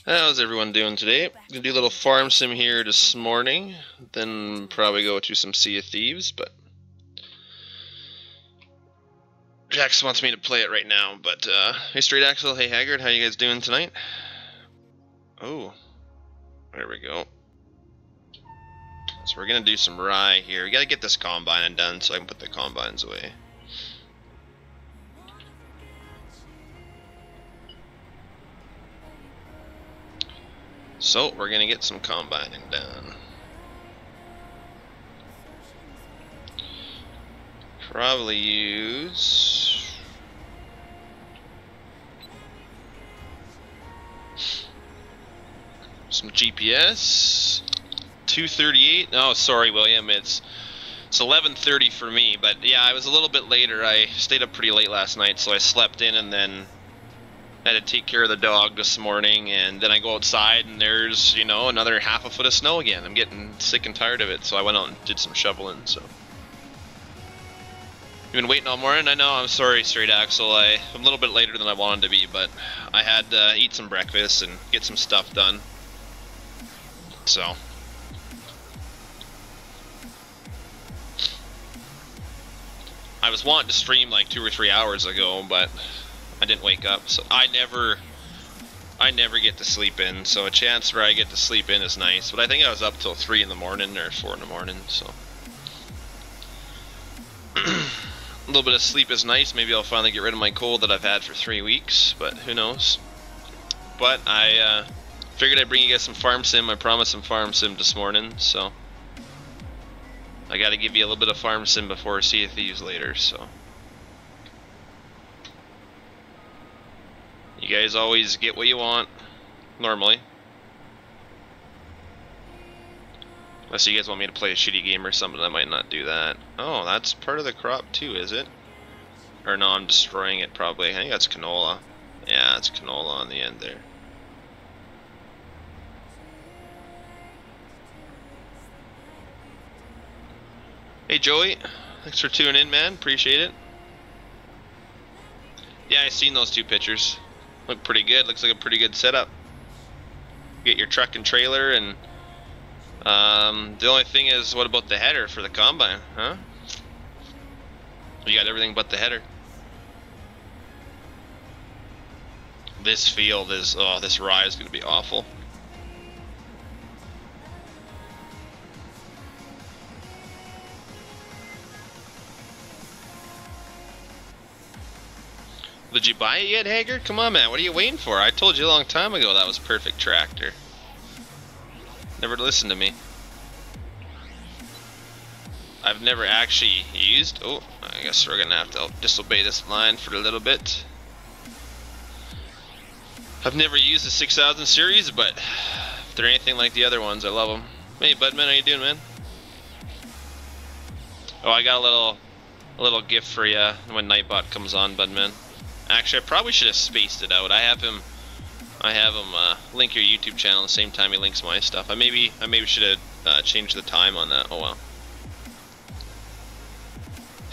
How's everyone doing today? Gonna do a little farm sim here this morning, then probably go to some Sea of Thieves, but Jax wants me to play it right now. But hey Straight Axle, hey Haggard, how you guys doing tonight? Oh, there we go. So we're gonna do some rye here. We gotta get this combine done so I can put the combines away. So we're gonna get some combining done. Probably use some GPS. 2:38. Oh, sorry, William. It's 11:30 for me. But yeah, I was a little bit later. I stayed up pretty late last night, so I slept in and then had to take care of the dog this morning, and then I go outside and there's, you know, another half a foot of snow again. I'm getting sick and tired of it, so I went out and did some shoveling. So you've been waiting all morning? I know, I'm sorry, Straight Axle. I'm a little bit later than I wanted to be, but I had to eat some breakfast and get some stuff done. So I was wanting to stream like 2 or 3 hours ago, but I didn't wake up, so I never get to sleep in, so a chance where I get to sleep in is nice. But I think I was up till 3 in the morning or 4 in the morning, so a little bit of sleep is nice. Maybe I'll finally get rid of my cold that I've had for 3 weeks, but who knows. But I figured I'd bring you guys some farm sim. I promised some farm sim this morning, so I gotta give you a little bit of farm sim before Sea of Thieves later, so you guys always get what you want, normally. Unless you guys want me to play a shitty game or something, I might not do that. Oh, that's part of the crop too, is it? Or no, I'm destroying it probably. I think that's canola. Yeah, it's canola on the end there. Hey Joey, thanks for tuning in, man. Appreciate it. Yeah, I seen those 2 pictures. Look pretty good. Looks like a pretty good setup. Get your truck and trailer, and the only thing is, what about the header for the combine, huh? You got everything but the header. This field is, oh, this rye is going to be awful. Did you buy it yet, Haggard? Come on, man. What are you waiting for? I told you a long time ago that was a perfect tractor. Never listened to me. I've never actually used... Oh, I guess we're going to have to disobey this line for a little bit. I've never used the 6000 series, but if they're anything like the other ones, I love them. Hey, Budman, how you doing, man? Oh, I got a little gift for you when Nightbot comes on, Budman. Actually, I probably should have spaced it out. I have him link your YouTube channel at the same time he links my stuff. I maybe should have changed the time on that. Oh well.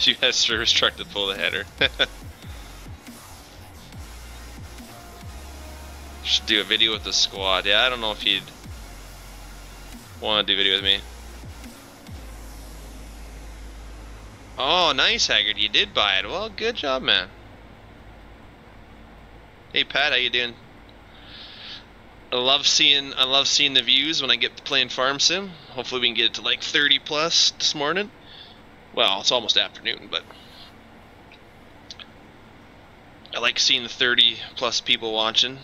You had service truck to pull the header. Should do a video with the squad. Yeah, I don't know if he'd want to do a video with me. Oh, nice, Haggard. You did buy it. Well, good job, man. Hey Pat, how you doing? I love seeing the views when I get playing farm sim. Hopefully we can get it to like 30 plus this morning. Well, it's almost afternoon, but I like seeing the 30 plus people watching.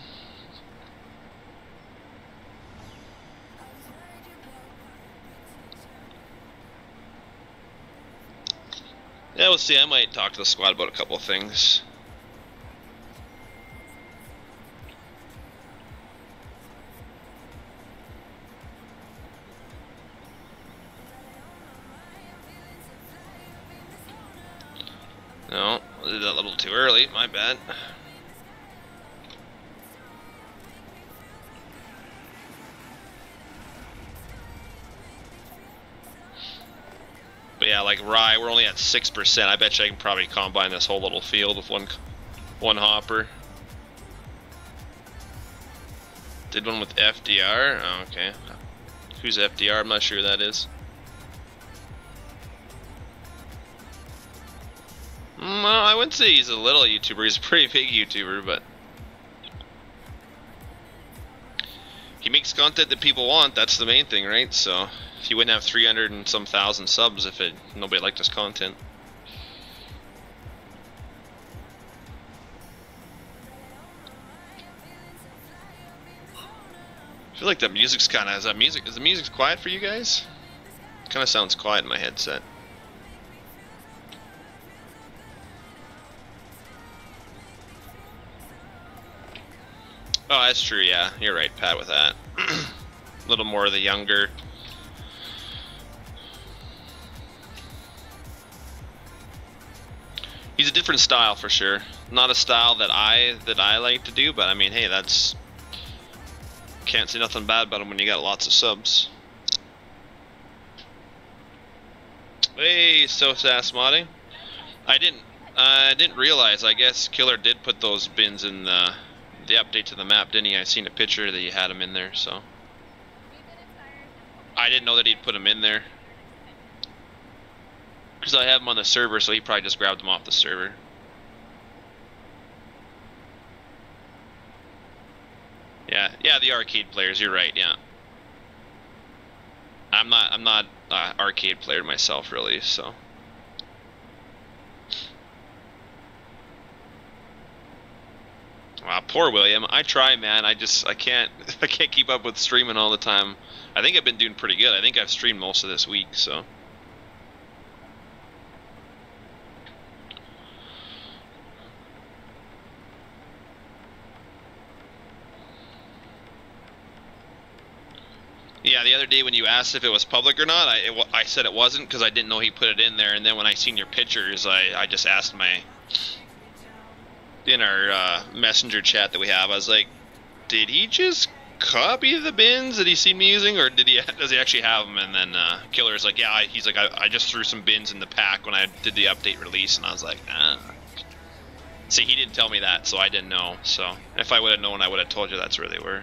Yeah, we'll see. I might talk to the squad about a couple of things. No, I did that a little too early, my bad. But yeah, like rye, we're only at 6%. I bet you I can probably combine this whole little field with one hopper. Did one with FDR? Oh, okay. Who's FDR? I'm not sure who that is. Well, I wouldn't say he's a little YouTuber. He's a pretty big YouTuber, but he makes content that people want. That's the main thing, right? So he wouldn't have 300 and some thousand subs if nobody liked his content. I feel like the music's kind of, is the music quiet for you guys? It kind of sounds quiet in my headset. Oh, that's true, yeah. You're right, Pat, with that. A little more of the younger. He's a different style for sure. Not a style that I like to do, but I mean, hey, that's... Can't say nothing bad about him when you got lots of subs. Hey, so sass modding. I didn't realize. I guess Killer did put those bins in the update to the map, didn't he? I seen a picture that you had him in there, so I didn't know that he'd put them in there because I have him on the server, so he probably just grabbed them off the server. Yeah, the arcade players. You're right. Yeah, I'm not arcade player myself, really. So wow, poor William. I try, man. I can't keep up with streaming all the time. I think I've been doing pretty good. I think I've streamed most of this week, so. Yeah, the other day when you asked if it was public or not, I said it wasn't because I didn't know he put it in there. And then when I seen your pictures, I just asked in our messenger chat that we have, I was like, did he just copy the bins that he seen me using, or does he actually have them? And then Killer's like, yeah, he's like, I just threw some bins in the pack when I did the update release, and I was like, ah. See, he didn't tell me that, so I didn't know. So if I would have known, I would have told you that's where they were.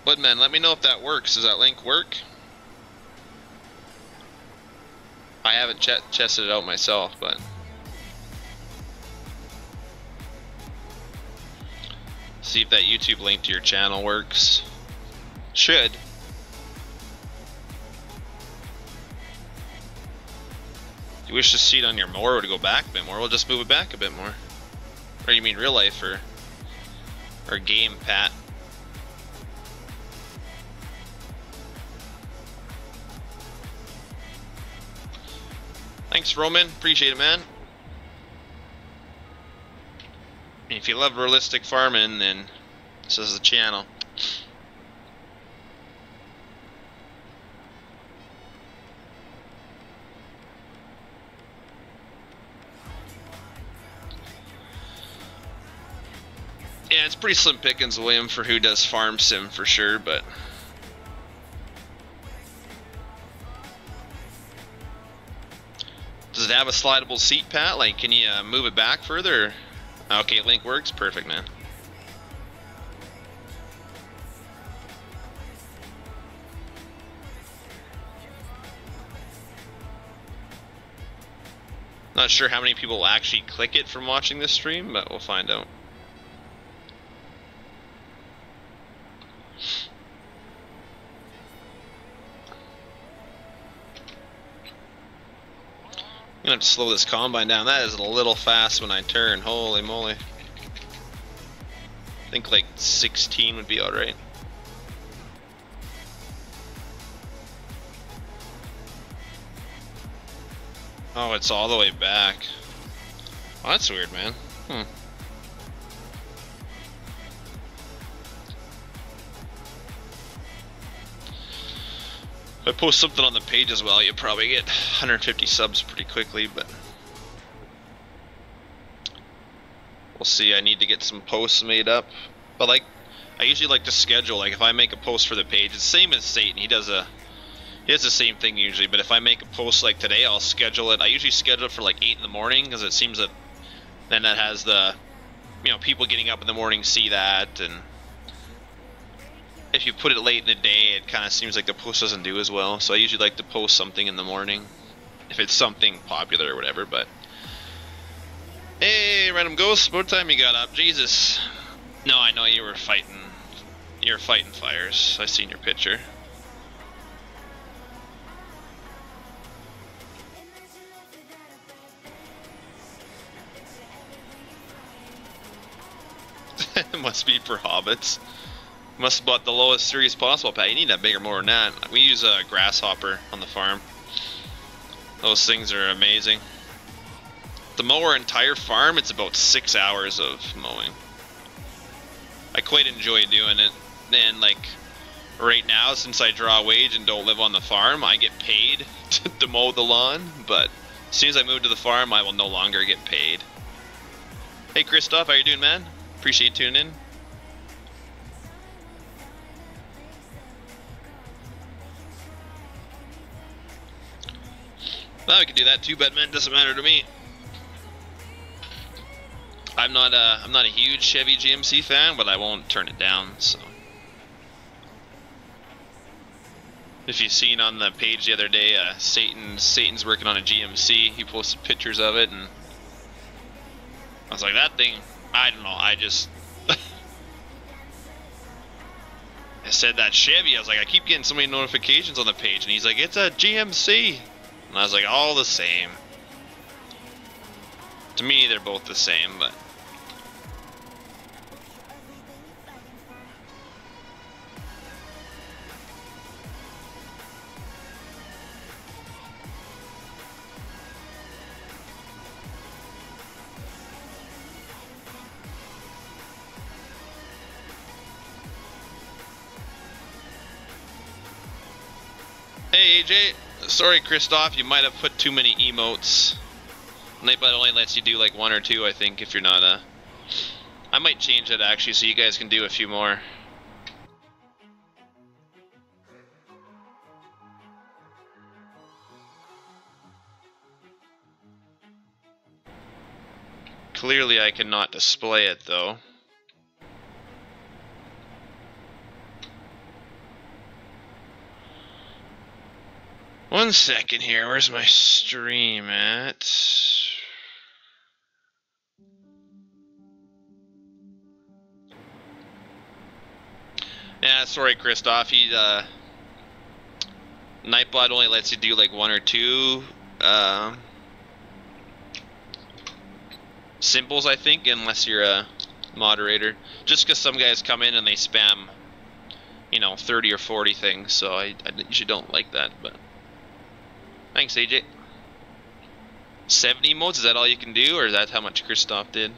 But man, let me know if that works. Does that link work? I haven't tested it out myself, but see if that YouTube link to your channel works. Should. Do you wish to see it on your mower or to go back a bit more? We'll just move it back a bit more. Or you mean real life or game, Pat? Thanks, Roman. Appreciate it, man. If you love realistic farming, then this is the channel. Yeah, it's pretty slim pickings, William, for who does farm sim for sure, but does it have a slidable seat, Pat? Like, can you move it back further? Okay, link works. Perfect, man. Not sure how many people will actually click it from watching this stream, but we'll find out. I'm gonna have to slow this combine down. That is a little fast when I turn. Holy moly. I think like 16 would be alright. Oh, it's all the way back. Oh, that's weird, man. If I post something on the page as well, you'll probably get 150 subs pretty quickly, but we'll see. I need to get some posts made up. But like, I usually like to schedule, like if I make a post for the page, it's the same as Satan. He has the same thing usually, but if I make a post like today, I'll schedule it. I usually schedule it for like 8 in the morning, because it seems that then that has the, you know, people getting up in the morning see that, and if you put it late in the day, it kind of seems like the post doesn't do as well. So I usually like to post something in the morning, if it's something popular or whatever. But hey, Random Ghost, what time you got up? Jesus. No, I know you were fighting. You were fighting fires. I seen your picture. It must be for hobbits. Must have bought the lowest series possible, Pat. You need that bigger more than that. We use a grasshopper on the farm. Those things are amazing. To mow our entire farm, it's about 6 hours of mowing. I quite enjoy doing it. And like right now, since I draw a wage and don't live on the farm, I get paid to mow the lawn. But as soon as I move to the farm, I will no longer get paid. Hey Christoph, how you doing, man? Appreciate you tuning in. Well, we can do that too, Batman. Doesn't matter to me. I'm not a huge Chevy GMC fan, but I won't turn it down. So, if you've seen on the page the other day, Satan's working on a GMC. He posted pictures of it, and I was like, that thing. I don't know. I just I said that Chevy. I was like, I keep getting so many notifications on the page, and he's like, it's a GMC. And I was like, all the same. To me, they're both the same, but hey AJ, sorry Christoph, you might have put too many emotes. Nightbot only lets you do like 1 or 2, I think, if you're not a... I might change it actually, so you guys can do a few more. Clearly I cannot display it though. One second here, where's my stream at? Yeah, sorry Christoph, he Nightbot only lets you do like 1 or 2 symbols, I think, unless you're a moderator. Just because some guys come in and they spam, you know, 30 or 40 things, so I usually don't like that, but... Thanks, AJ. 70 emotes, is that all you can do, or is that how much Christoph did?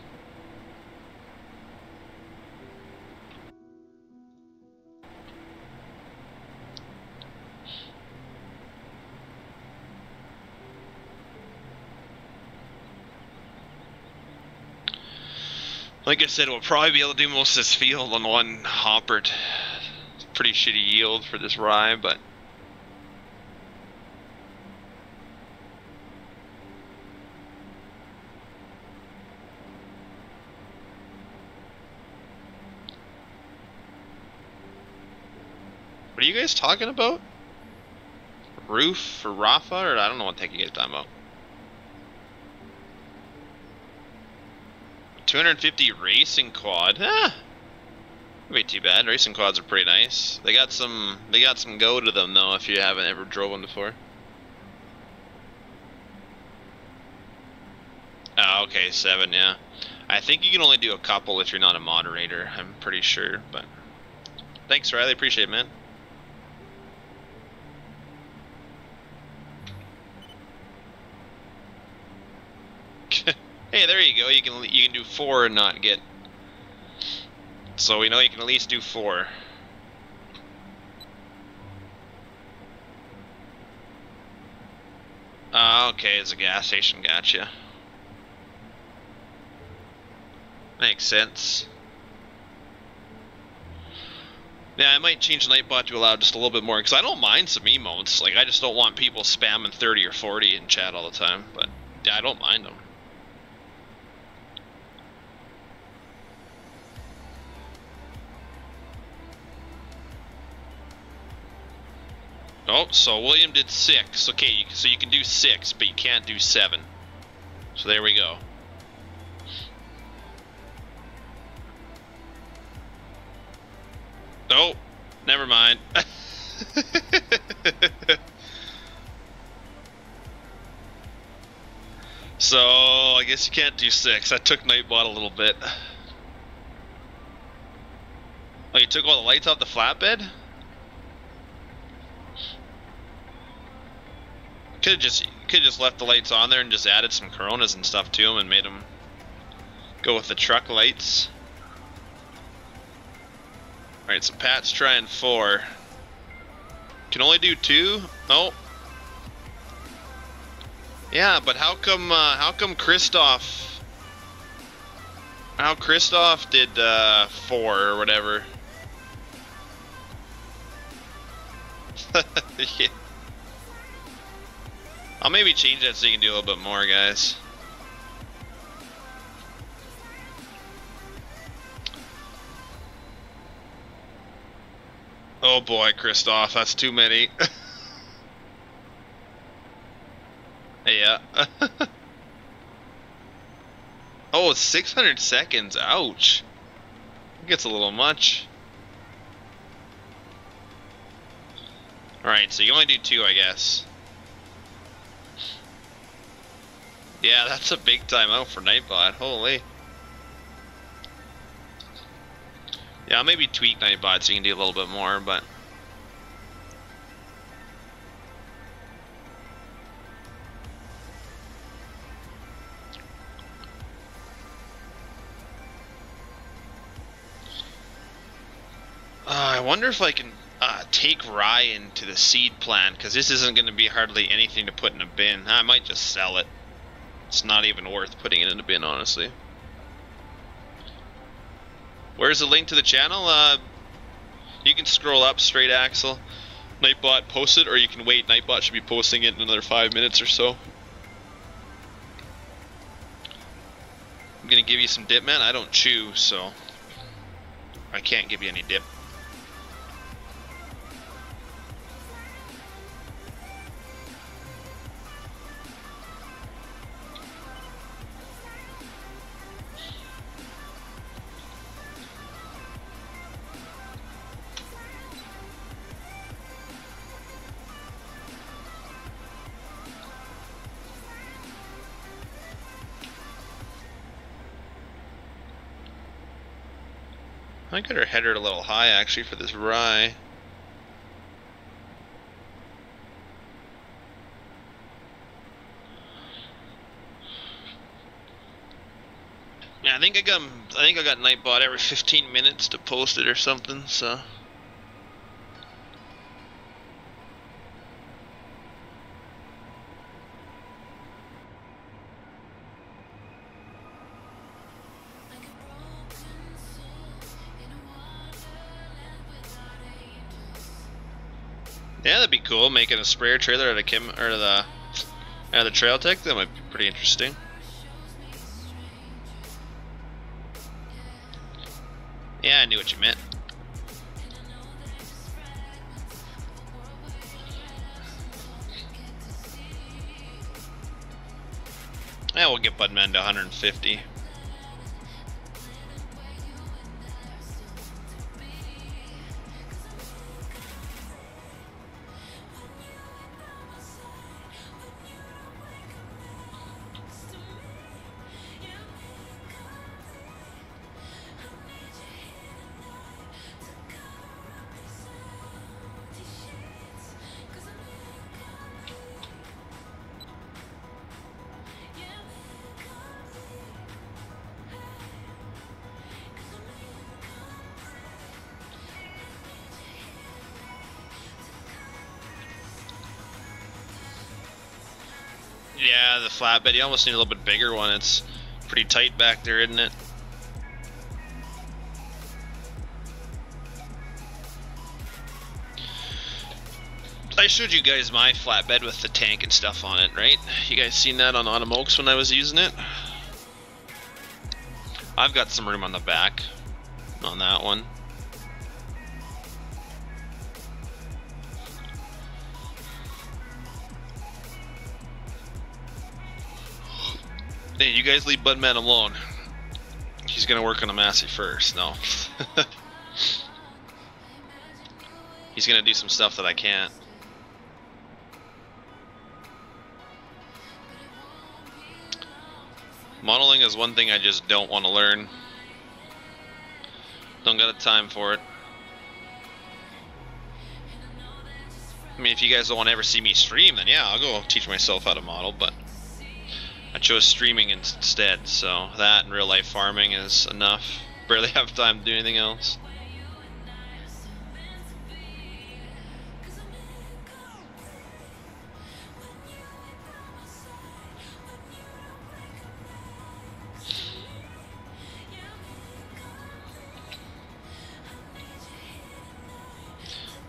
Like I said, we'll probably be able to do most of this field on one hopper. Pretty shitty yield for this rye, but... What are you guys talking about? Roof for Rafa, or I don't know what the heck you guys are talking about. 250 racing quad. Wouldn't be too bad. Racing quads are pretty nice. They got some go to them though, if you haven't ever drove one before. Oh, okay, 7, yeah. I think you can only do a couple if you're not a moderator, I'm pretty sure, but... Thanks, Riley, appreciate it, man. Hey, there you go. You can do 4 and not get. So we know you can at least do 4. okay, it's a gas station, gotcha. Makes sense. Yeah, I might change Nightbot to allow just a little bit more, because I don't mind some emotes. Like, I just don't want people spamming 30 or 40 in chat all the time, but yeah, I don't mind them. Oh, so William did 6. Okay, so you can do 6, but you can't do 7. So there we go. Oh, never mind. So, I guess you can't do 6. I took Nightbot a little bit. Oh, you took all the lights off the flatbed? Could have just left the lights on there and just added some Coronas and stuff to them and made them go with the truck lights. Alright, so Pat's trying 4. Can only do 2? Oh. Yeah, but how come Christoph did 4 or whatever? Yeah. I'll maybe change that so you can do a little bit more, guys. Oh boy, Christoph, that's too many. Yeah. Oh, it's 600 seconds. Ouch. It gets a little much. Alright, so you only do 2, I guess. Yeah, that's a big timeout for Nightbot. Holy. Yeah, I'll maybe tweak Nightbot so you can do a little bit more, but... I wonder if I can take rye into the seed plan, because this isn't going to be hardly anything to put in a bin. I might just sell it. It's not even worth putting it in a bin, honestly. Where's the link to the channel? You can scroll up straight, Axel. Nightbot posts it, or you can wait. Nightbot should be posting it in another 5 minutes or so. I'm going to give you some dip, man. I don't chew, so I can't give you any dip. I got her header a little high actually for this rye. Yeah, I think I got Nightbot every 15 minutes to post it or something, so. Yeah, that'd be cool. Making a sprayer trailer out of the Trail Tech. That might be pretty interesting. Yeah, I knew what you meant. Yeah, we'll get Budman to 150. Yeah, the flatbed. You almost need a little bit bigger one. It's pretty tight back there, isn't it? I showed you guys my flatbed with the tank and stuff on it, right? You guys seen that on Automokes when I was using it? I've got some room on the back on that one. Hey, you guys leave Budman alone. He's gonna work on a Massey first. No. He's gonna do some stuff that I can't. Modeling is one thing I just don't want to learn. Don't got the time for it. I mean, if you guys don't want to ever see me stream, then yeah, I'll go teach myself how to model, but I chose streaming instead, so that and real life farming is enough. Barely have time to do anything else.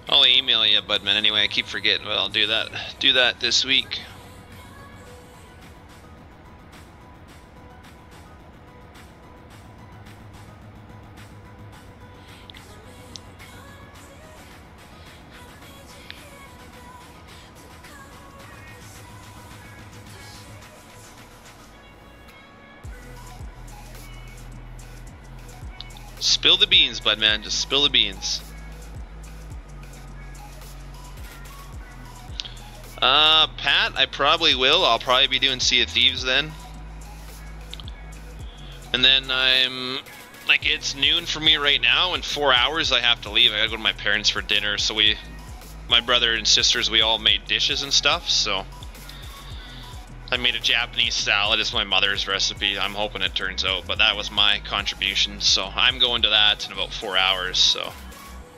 I'll email you, Budman, anyway. I keep forgetting, but I'll do that this week. Spill the beans, Budman. Just spill the beans. Pat, I probably will. I'll probably be doing Sea of Thieves then. And then like, it's noon for me right now. In 4 hours I have to leave. I gotta go to my parents for dinner. So my brother and sisters, we all made dishes and stuff. So I made a Japanese salad. It's my mother's recipe. I'm hoping it turns out. But that was my contribution. So I'm going to that in about 4 hours. So,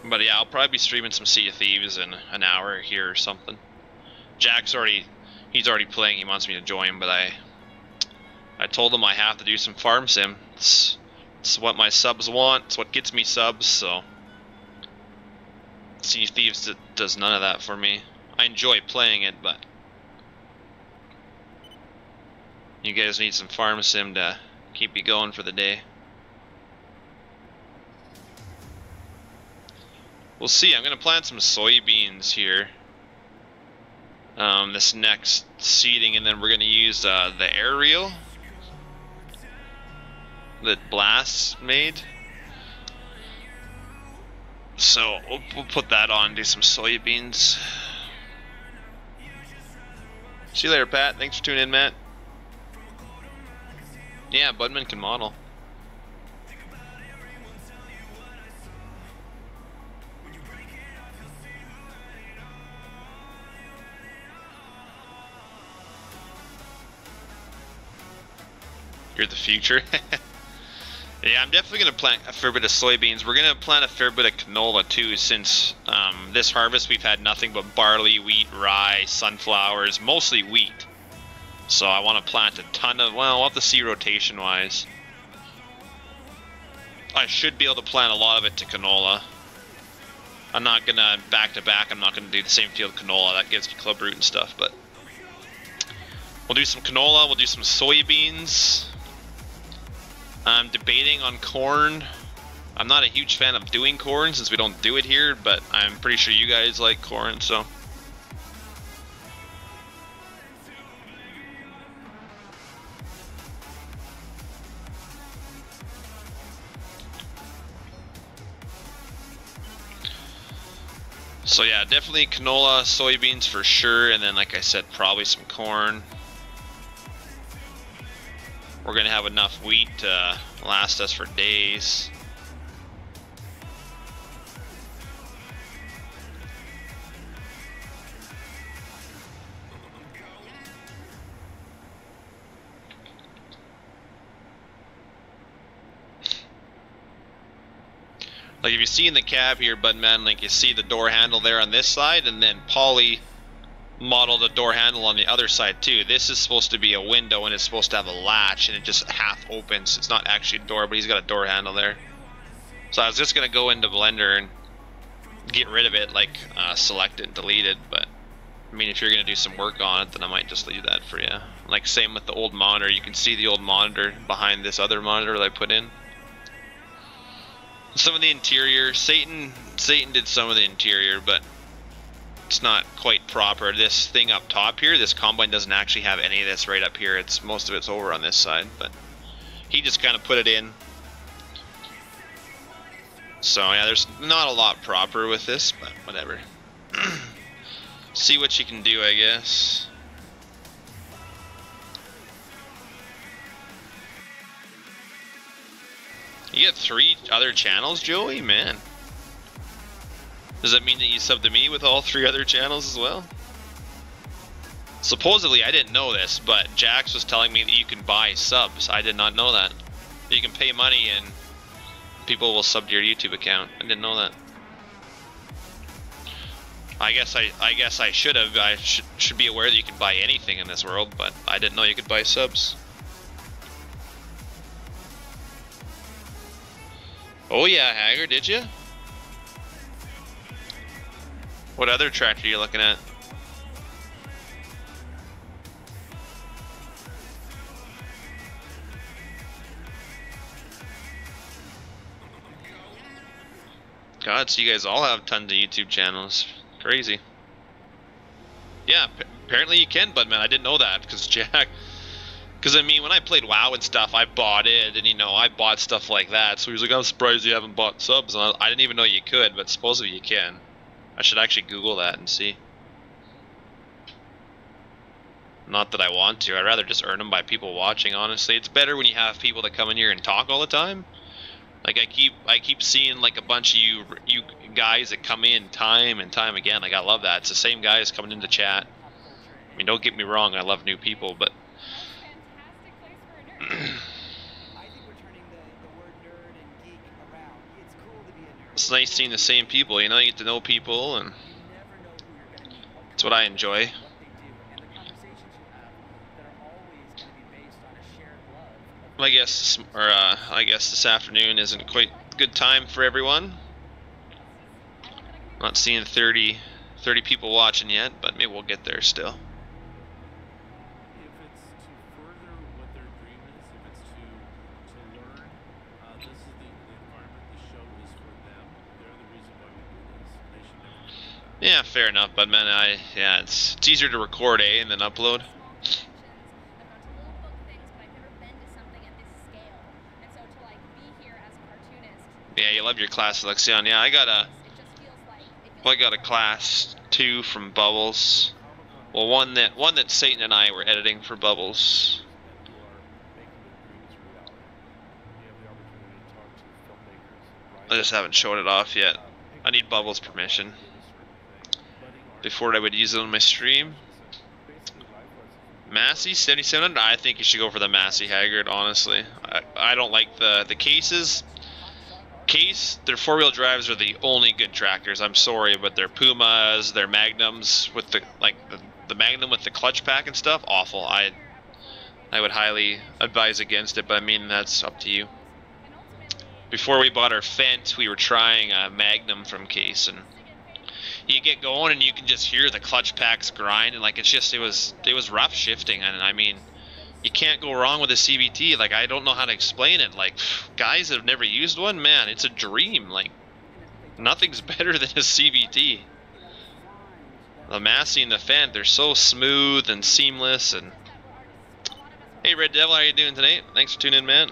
but yeah, I'll probably be streaming some Sea of Thieves in an hour here or something. Jack's he's already playing. He wants me to join, but I told him I have to do some farm sim. It's what my subs want. It's what gets me subs. So Sea of Thieves does none of that for me. I enjoy playing it, but you guys need some farm sim to keep you going for the day. We'll see. I'm gonna plant some soybeans here. This next seeding, and then we're going to use the aerial that Blast made. So we'll put that on, do some soybeans. See you later, Pat. Thanks for tuning in, Matt. Yeah, Budman can model. You're the future. Yeah, I'm definitely going to plant a fair bit of soybeans. We're going to plant a fair bit of canola too, since this harvest we've had nothing but barley, wheat, rye, sunflowers, mostly wheat. So I want to plant a ton of, well, I'll have to see rotation-wise. I should be able to plant a lot of it to canola. I'm not going to, back-to-back, I'm not going to do the same field canola. That gives me club root and stuff, but we'll do some canola, we'll do some soybeans. I'm debating on corn. I'm not a huge fan of doing corn since we don't do it here, but I'm pretty sure you guys like corn, so. So yeah, definitely canola, soybeans for sure, and then like I said, probably some corn. We're gonna have enough wheat to last us for days. Like if you see in the cab here, Budman, like you see the door handle there on this side, and then Polly modeled a door handle on the other side too. This is supposed to be a window and it's supposed to have a latch and it just half opens. It's not actually a door, but he's got a door handle there. So I was just gonna go into Blender and get rid of it, like select it and delete it, but I mean if you're gonna do some work on it then I might just leave that for you. Like same with the old monitor, you can see the old monitor behind this other monitor that I put in. Some of the interior, Satan did some of the interior, but it's not quite proper. This thing up top here, this combine doesn't actually have any of this right up here. It's most of it's over on this side, but he just kind of put it in. So yeah, there's not a lot proper with this, but whatever. See what you can do, I guess. You get 3 other channels, Joey? Man. Does that mean that you subbed to me with all 3 other channels as well? Supposedly, I didn't know this, but Jax was telling me that you can buy subs. I did not know that. You can pay money and people will sub to your YouTube account. I didn't know that. I guess I should have. I should be aware that you can buy anything in this world, but I didn't know you could buy subs. Oh yeah, Hager, did you? What other tractor are you looking at? God, so you guys all have tons of YouTube channels. Crazy. Yeah, apparently you can, but man, I didn't know that because because I mean, when I played WoW and stuff, I bought it, and you know, I bought stuff like that. So he was like, "I'm surprised you haven't bought subs." And I didn't even know you could, but supposedly you can. I should actually Google that and see. Not that I want to. I'd rather just earn them by people watching. Honestly, it's better when you have people that come in here and talk all the time. Like I keep seeing like a bunch of you guys that come in time and time again. Like I love that. It's the same guys coming into chat. I mean, don't get me wrong. I love new people, but it's nice seeing the same people. You know, you get to know people, and that's what I enjoy. I guess this afternoon isn't quite a good time for everyone. Not seeing 30 people watching yet, but maybe we'll get there still. Yeah, fair enough, but man, yeah, it's easier to record, and then upload. Yeah, you love your class selection. Yeah, I got a class 2 from Bubbles. Well, one that Satan and I were editing for Bubbles. I just haven't shown it off yet. I need Bubbles' permission before I would use it on my stream. Massey 7700. I think you should go for the Massey Haggard. Honestly, I don't like the cases. Their 4-wheel drives are the only good tractors. I'm sorry, but their Pumas, their Magnums with the Magnum with the clutch pack and stuff, awful. I would highly advise against it, but I mean that's up to you. Before we bought our Fendt, we were trying a Magnum from Case, and you get going and you can just hear the clutch packs grind, and like it was rough shifting, and I mean, you can't go wrong with a CVT. Like, I don't know how to explain it. Like, guys that have never used one, man, it's a dream. Like, nothing's better than a CVT. The Massey and the Fendt, they're so smooth and seamless. And hey, Red Devil, how you doing today? Thanks for tuning in, man.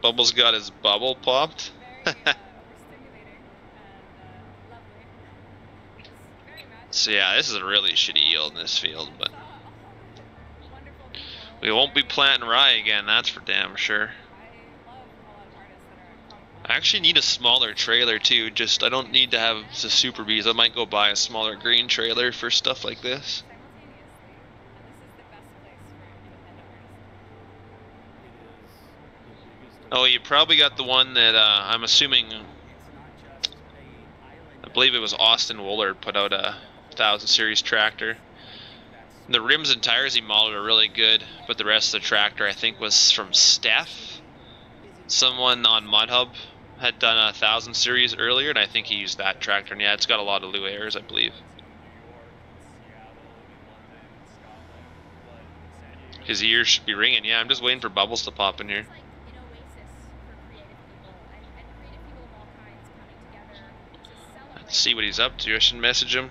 Bubbles got his bubble popped. So yeah, this is a really shitty yield in this field, but we won't be planting rye again, that's for damn sure. I actually need a smaller trailer too. Just I don't need to have the Super Bees. I might go buy a smaller green trailer for stuff like this. Oh, you probably got the one that I'm assuming. I believe it was Austin Woolard put out a 1000 series tractor. And the rims and tires he modeled are really good, but the rest of the tractor I think was from Steph. Someone on MudHub had done a 1000 series earlier, and I think he used that tractor. And yeah, it's got a lot of Lou airs, I believe. His ears should be ringing. Yeah, I'm just waiting for Bubbles to pop in here. Let's see what he's up to. I should message him.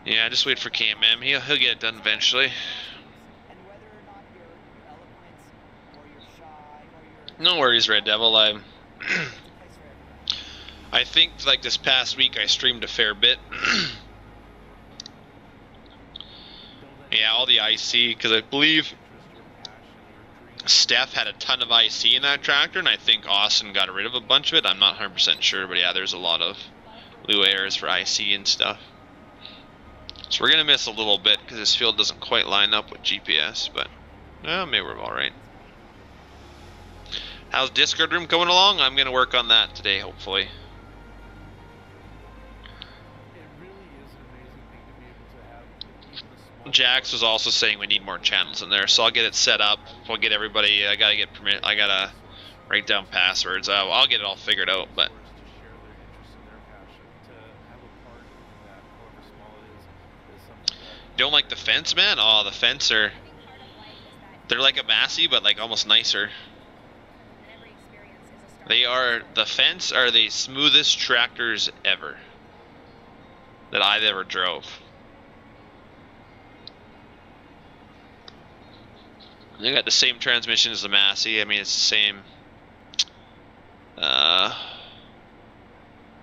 Yeah, just wait for KMM. He'll get it done eventually. No worries, Red Devil. I think like this past week I streamed a fair bit. Yeah, all the IC, because I believe Steph had a ton of IC in that tractor, and I think Austin got rid of a bunch of it. I'm not 100% sure, but yeah, there's a lot of Lou airs for IC and stuff. So we're going to miss a little bit because this field doesn't quite line up with GPS, but maybe we're alright. How's Discord room coming along? I'm going to work on that today, hopefully. Jax was also saying we need more channels in there, so I'll get it set up. We'll get everybody. I gotta get permit. I gotta write down passwords. I'll get it all figured out. But you don't like the fence, man? Oh, the fence they're like a Massey, but like almost nicer. The fence are the smoothest tractors ever that I've ever drove. They got the same transmission as the Massey. I mean, it's the same. Trying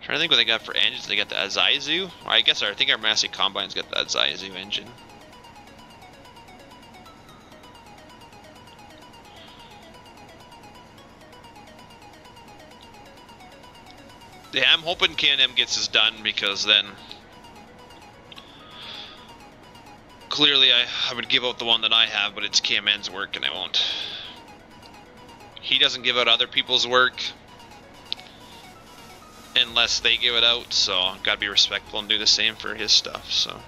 to think what they got for engines. They got the Azizu. I think our Massey Combine's got the Azizu engine. Yeah, I'm hoping K&M gets this done, because then clearly I would give out the one that I have, but it's KMN's work and I won't. He doesn't give out other people's work unless they give it out, so gotta be respectful and do the same for his stuff. So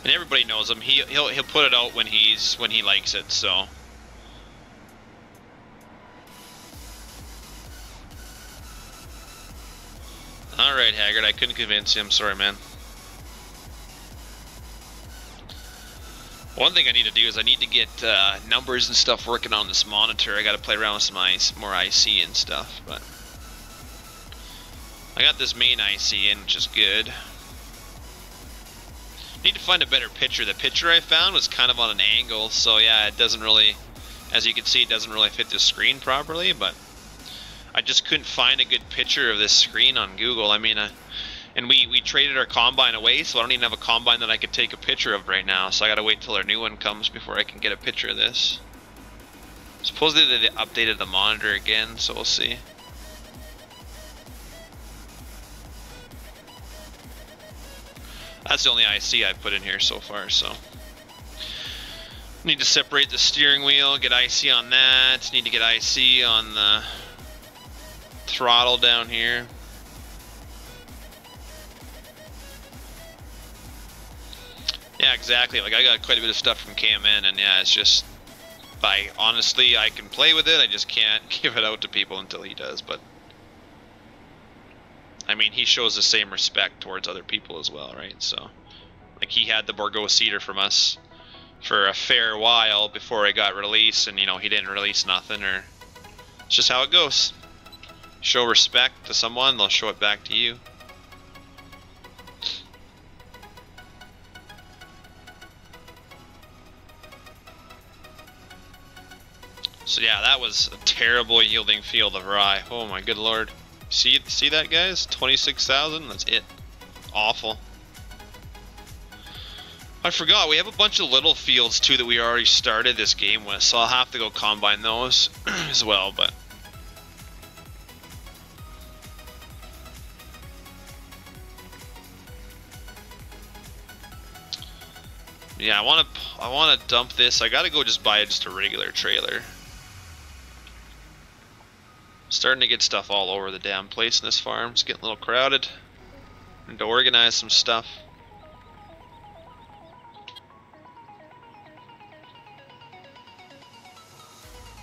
and everybody knows him. He'll put it out when he likes it. So alright, Haggard, I couldn't convince him. Sorry, man. One thing I need to do is I need to get numbers and stuff working on this monitor. I got to play around with some more IC and stuff, but I got this main IC in, which is good. Need to find a better picture. The picture I found was kind of on an angle, so yeah, it doesn't really, as you can see, it doesn't really fit the screen properly, but I just couldn't find a good picture of this screen on Google. I mean, and we traded our Combine away, so I don't even have a Combine that I could take a picture of right now, so I gotta wait till our new one comes before I can get a picture of this. Supposedly they updated the monitor again, so we'll see. That's the only IC I put in here so far, so. Need to separate the steering wheel, get IC on that, need to get IC on the throttle down here. Yeah, exactly. Like, I got quite a bit of stuff from KMN, and yeah, it's just, honestly, I can play with it, I just can't give it out to people until he does, but I mean, he shows the same respect towards other people as well, right? So, like, he had the Borgo Cedar from us for a fair while before it got released, and, you know, he didn't release nothing, or it's just how it goes. Show respect to someone, they'll show it back to you. So yeah, that was a terrible yielding field of rye. Oh my good lord. See that, guys? 26,000? That's it. Awful. I forgot, we have a bunch of little fields too that we already started this game with, so I'll have to go combine those as well, but Yeah, I wanna dump this. I gotta go just buy just a regular trailer. Starting to get stuff all over the damn place in this farm. It's getting a little crowded. Need to organize some stuff.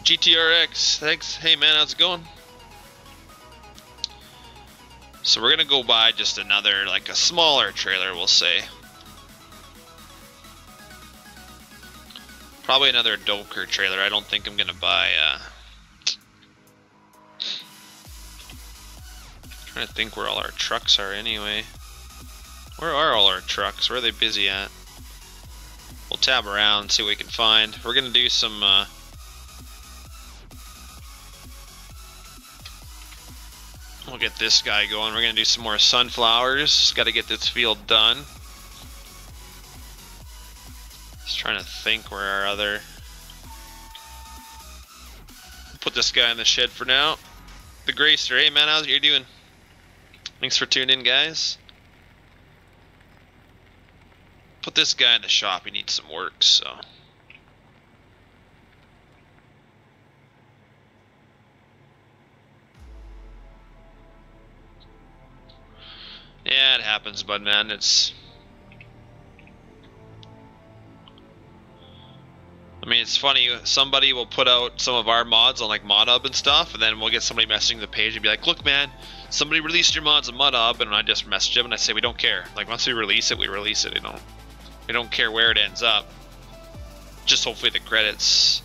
GTRX, thanks. Hey man, how's it going? So we're gonna go buy just another, like a smaller trailer, we'll say. Probably another Doker trailer. I don't think I'm gonna buy. Trying to think where all our trucks are anyway. Where are all our trucks? Where are they busy at? We'll tab around, see what we can find. We're gonna do some. We'll get this guy going. We're gonna do some more sunflowers. Got to get this field done. Just trying to think where our other. Put this guy in the shed for now. The Gracer. Hey man, how's you doing? Thanks for tuning in, guys. Put this guy in the shop. He needs some work, so. Yeah, it happens, bud, man. It's. I mean, it's funny. Somebody will put out some of our mods on like ModHub and stuff, and then we'll get somebody messaging the page and be like, "Look, man, somebody released your mods on ModHub," and I just message them and I say, "We don't care. Like, once we release it, we release it. We don't care where it ends up. Just hopefully the credits."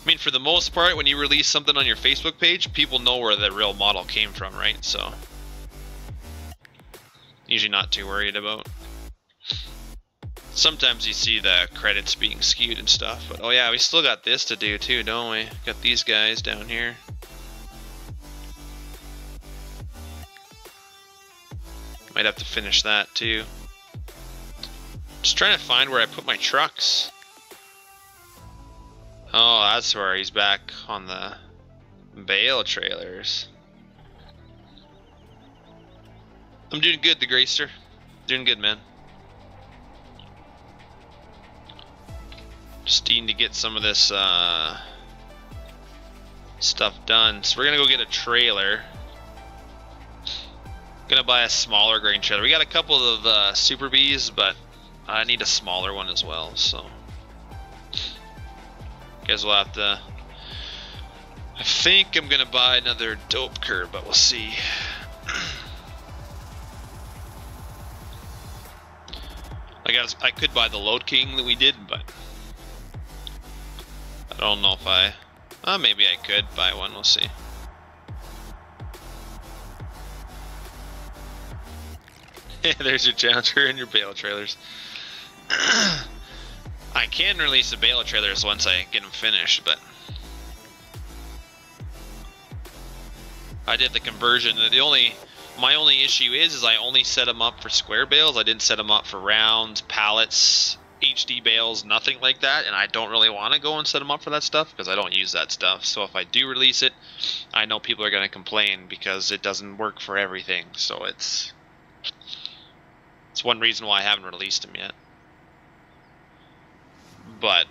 I mean, for the most part, when you release something on your Facebook page, people know where the real model came from, right? So usually not too worried about. Sometimes you see the credits being skewed and stuff, but oh yeah, we still got this to do too, don't we? Got these guys down here. Might have to finish that too. Just trying to find where I put my trucks. Oh, that's where he's back on the bale trailers. I'm doing good, the Gracer. Doing good, man. Just needing to get some of this stuff done. So we're gonna go get a trailer. Gonna buy a smaller grain trailer. We got a couple of Super Bs, but I need a smaller one as well. So guys will have to. I think I'm gonna buy another dope curve, but we'll see. I could buy the Load King that we did, but I don't know if maybe I could buy one, we'll see. There's your Challenger and your bale trailers. I can release the bale trailers once I get them finished, but I did the conversion. My only issue is I only set them up for square bales. I didn't set them up for rounds, pallets, HD bales, nothing like that, and I don't really want to go and set them up for that stuff because I don't use that stuff. So if I do release it, I know people are going to complain because it doesn't work for everything. So it's one reason why I haven't released them yet. But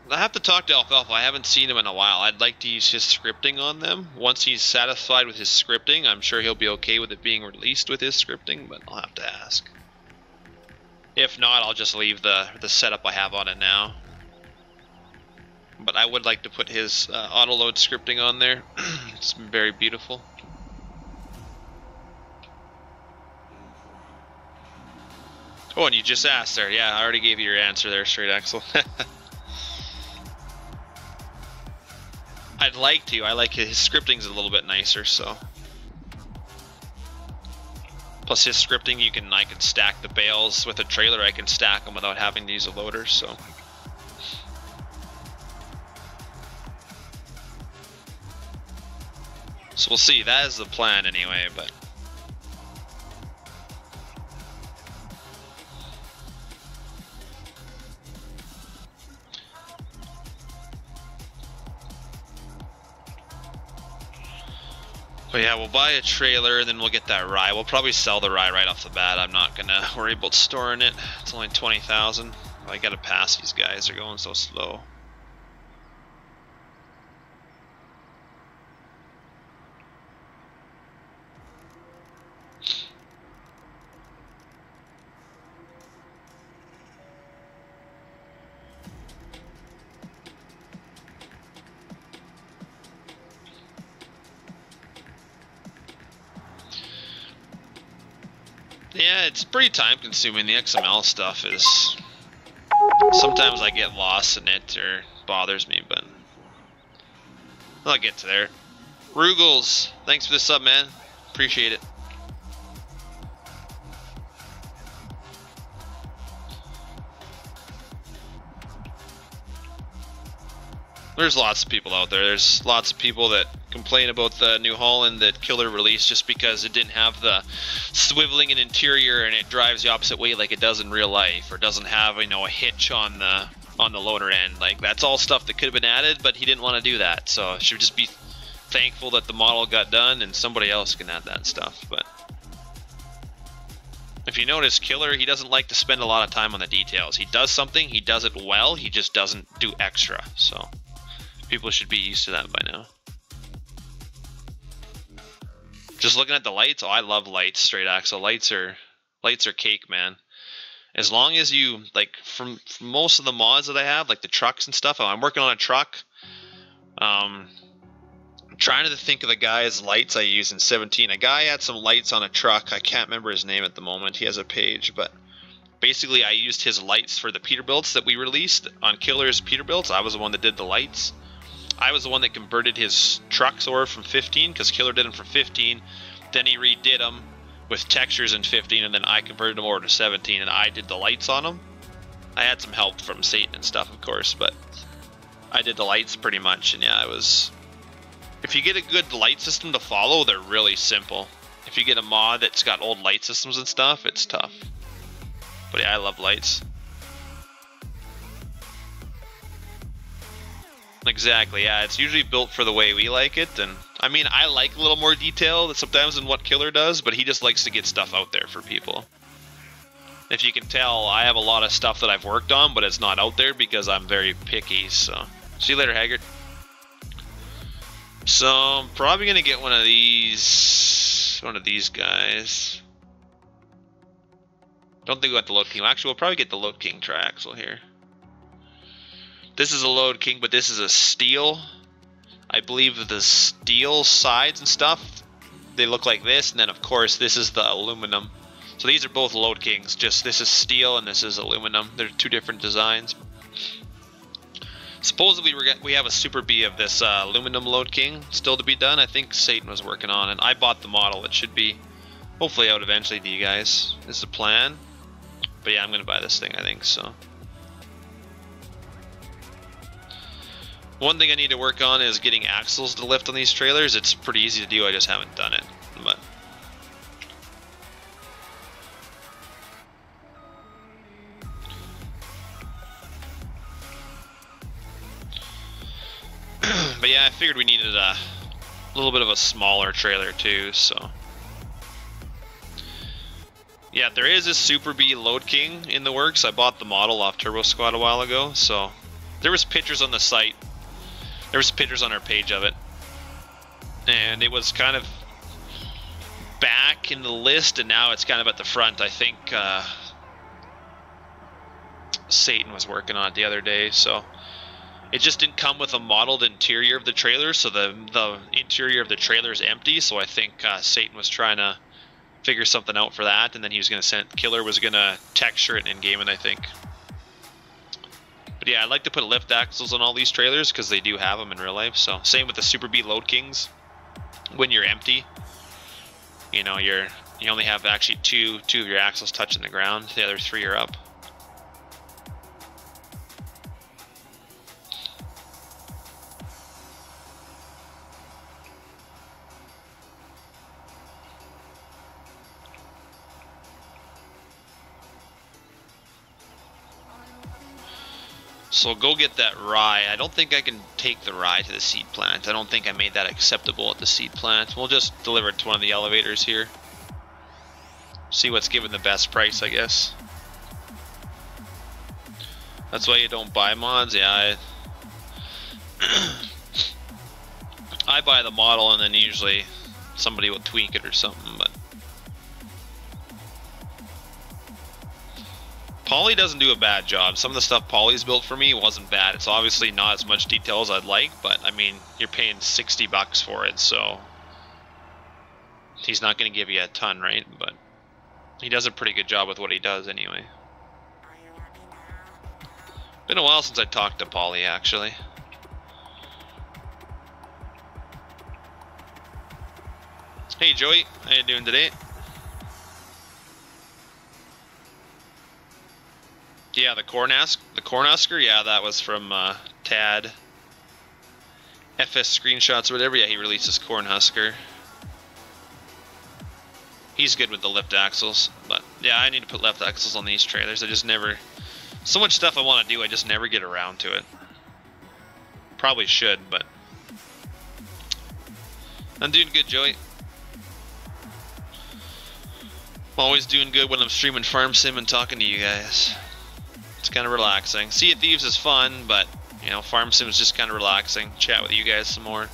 I have to talk to Alfalfa. I haven't seen him in a while. I'd like to use his scripting on them. Once he's satisfied with his scripting, I'm sure he'll be okay with it being released with his scripting, but I'll have to ask. If not, I'll just leave the setup I have on it now. But I would like to put his auto-load scripting on there. It's very beautiful. Oh, and you just asked there. Yeah, I already gave you your answer there, Straight Axle. I'd like to. I like his scripting's a little bit nicer, so. Plus his scripting, I can stack the bales with a trailer. I can stack them without having to use a loader, so. So we'll see. That is the plan anyway, but. But yeah, we'll buy a trailer and then we'll get that rye. We'll probably sell the rye right off the bat. I'm not gonna worry about storing it. It's only 20,000. I gotta pass these guys, they're going so slow. Yeah, it's pretty time consuming. The XML stuff is... Sometimes I get lost in it or bothers me, but I'll get to there. Rugels, thanks for the sub, man. Appreciate it. There's lots of people out there. There's lots of people that complain about the New Holland that Killer released just because it didn't have the swiveling and interior and it drives the opposite way like it does in real life, or doesn't have, you know, a hitch on the loader end. Like, that's all stuff that could have been added, but he didn't want to do that. So should just be thankful that the model got done and somebody else can add that stuff. But if you notice, Killer, he doesn't like to spend a lot of time on the details. He does something, he does it well, he just doesn't do extra. So people should be used to that by now. Just looking at the lights, oh, I love lights, straight axle. Lights are cake, man. As long as you, like, from most of the mods that I have, like the trucks and stuff, I'm working on a truck. I'm trying to think of the guy's lights I use in 17. A guy had some lights on a truck. I can't remember his name at the moment. He has a page, but basically I used his lights for the Peterbilts that we released on Killer's Peterbilts. I was the one that did the lights. I was the one that converted his trucks over from 15, because Killer did them for 15. Then he redid them with textures in 15, and then I converted them over to 17, and I did the lights on them. I had some help from Satan and stuff, of course, but I did the lights pretty much, and yeah, it was... If you get a good light system to follow, they're really simple. If you get a mod that's got old light systems and stuff, it's tough. But yeah, I love lights. Exactly, yeah, it's usually built for the way we like it, and I mean, I like a little more detail sometimes than what Killer does, but he just likes to get stuff out there for people. If you can tell, I have a lot of stuff that I've worked on, but it's not out there because I'm very picky, so... See you later, Haggard. So, I'm probably gonna get one of these guys. Don't think we got the Load King. Actually, we'll probably get the Load King triaxle here. This is a Load King, but this is a steel. I believe the steel sides and stuff, they look like this, and then of course this is the aluminum. So these are both Load Kings, just this is steel and this is aluminum. They're two different designs. Supposedly we have a Super B of this aluminum Load King still to be done. I think Satan was working on it. I bought the model. It should be hopefully out eventually to you guys. This is the plan. But yeah, I'm going to buy this thing, I think, so. One thing I need to work on is getting axles to lift on these trailers. It's pretty easy to do, I just haven't done it. But but yeah, I figured we needed a little bit of a smaller trailer too, so. Yeah, there is a Super B Load King in the works. I bought the model off Turbo Squad a while ago, so there was pictures on the site. There was pictures on our page of it. And it was kind of back in the list, and now it's kind of at the front. I think Satan was working on it the other day, so it just didn't come with a modeled interior of the trailer, so the interior of the trailer is empty. So I think Satan was trying to figure something out for that, and then he was going to send... Killer was going to texture it in game, and I think. But yeah, I like to put lift axles on all these trailers because they do have them in real life. So same with the Super B Load Kings. When you're empty, you know, you only have actually two of your axles touching the ground. The other three are up. So go get that rye. I don't think I can take the rye to the seed plant. I don't think I made that acceptable at the seed plant. We'll just deliver it to one of the elevators here. See what's given the best price, I guess. That's why you don't buy mods? Yeah, I buy the model and then usually somebody will tweak it or something, but Poly doesn't do a bad job. Some of the stuff Poly's built for me wasn't bad. It's obviously not as much detail as I'd like, but I mean, you're paying $60 for it, so he's not going to give you a ton, right? But he does a pretty good job with what he does anyway. Been a while since I talked to Poly, actually. Hey Joey, how you doing today? Yeah, the Cornhusker, yeah, that was from Tad. FS Screenshots or whatever, yeah, he released his Cornhusker. He's good with the lift axles, but yeah, I need to put left axles on these trailers. I just never... So much stuff I want to do, I just never get around to it. Probably should, but... I'm doing good, Joey. I'm always doing good when I'm streaming Farm Sim and talking to you guys. It's kind of relaxing. Sea of Thieves is fun, but, you know, Farm Sim is just kind of relaxing. Chat with you guys some more.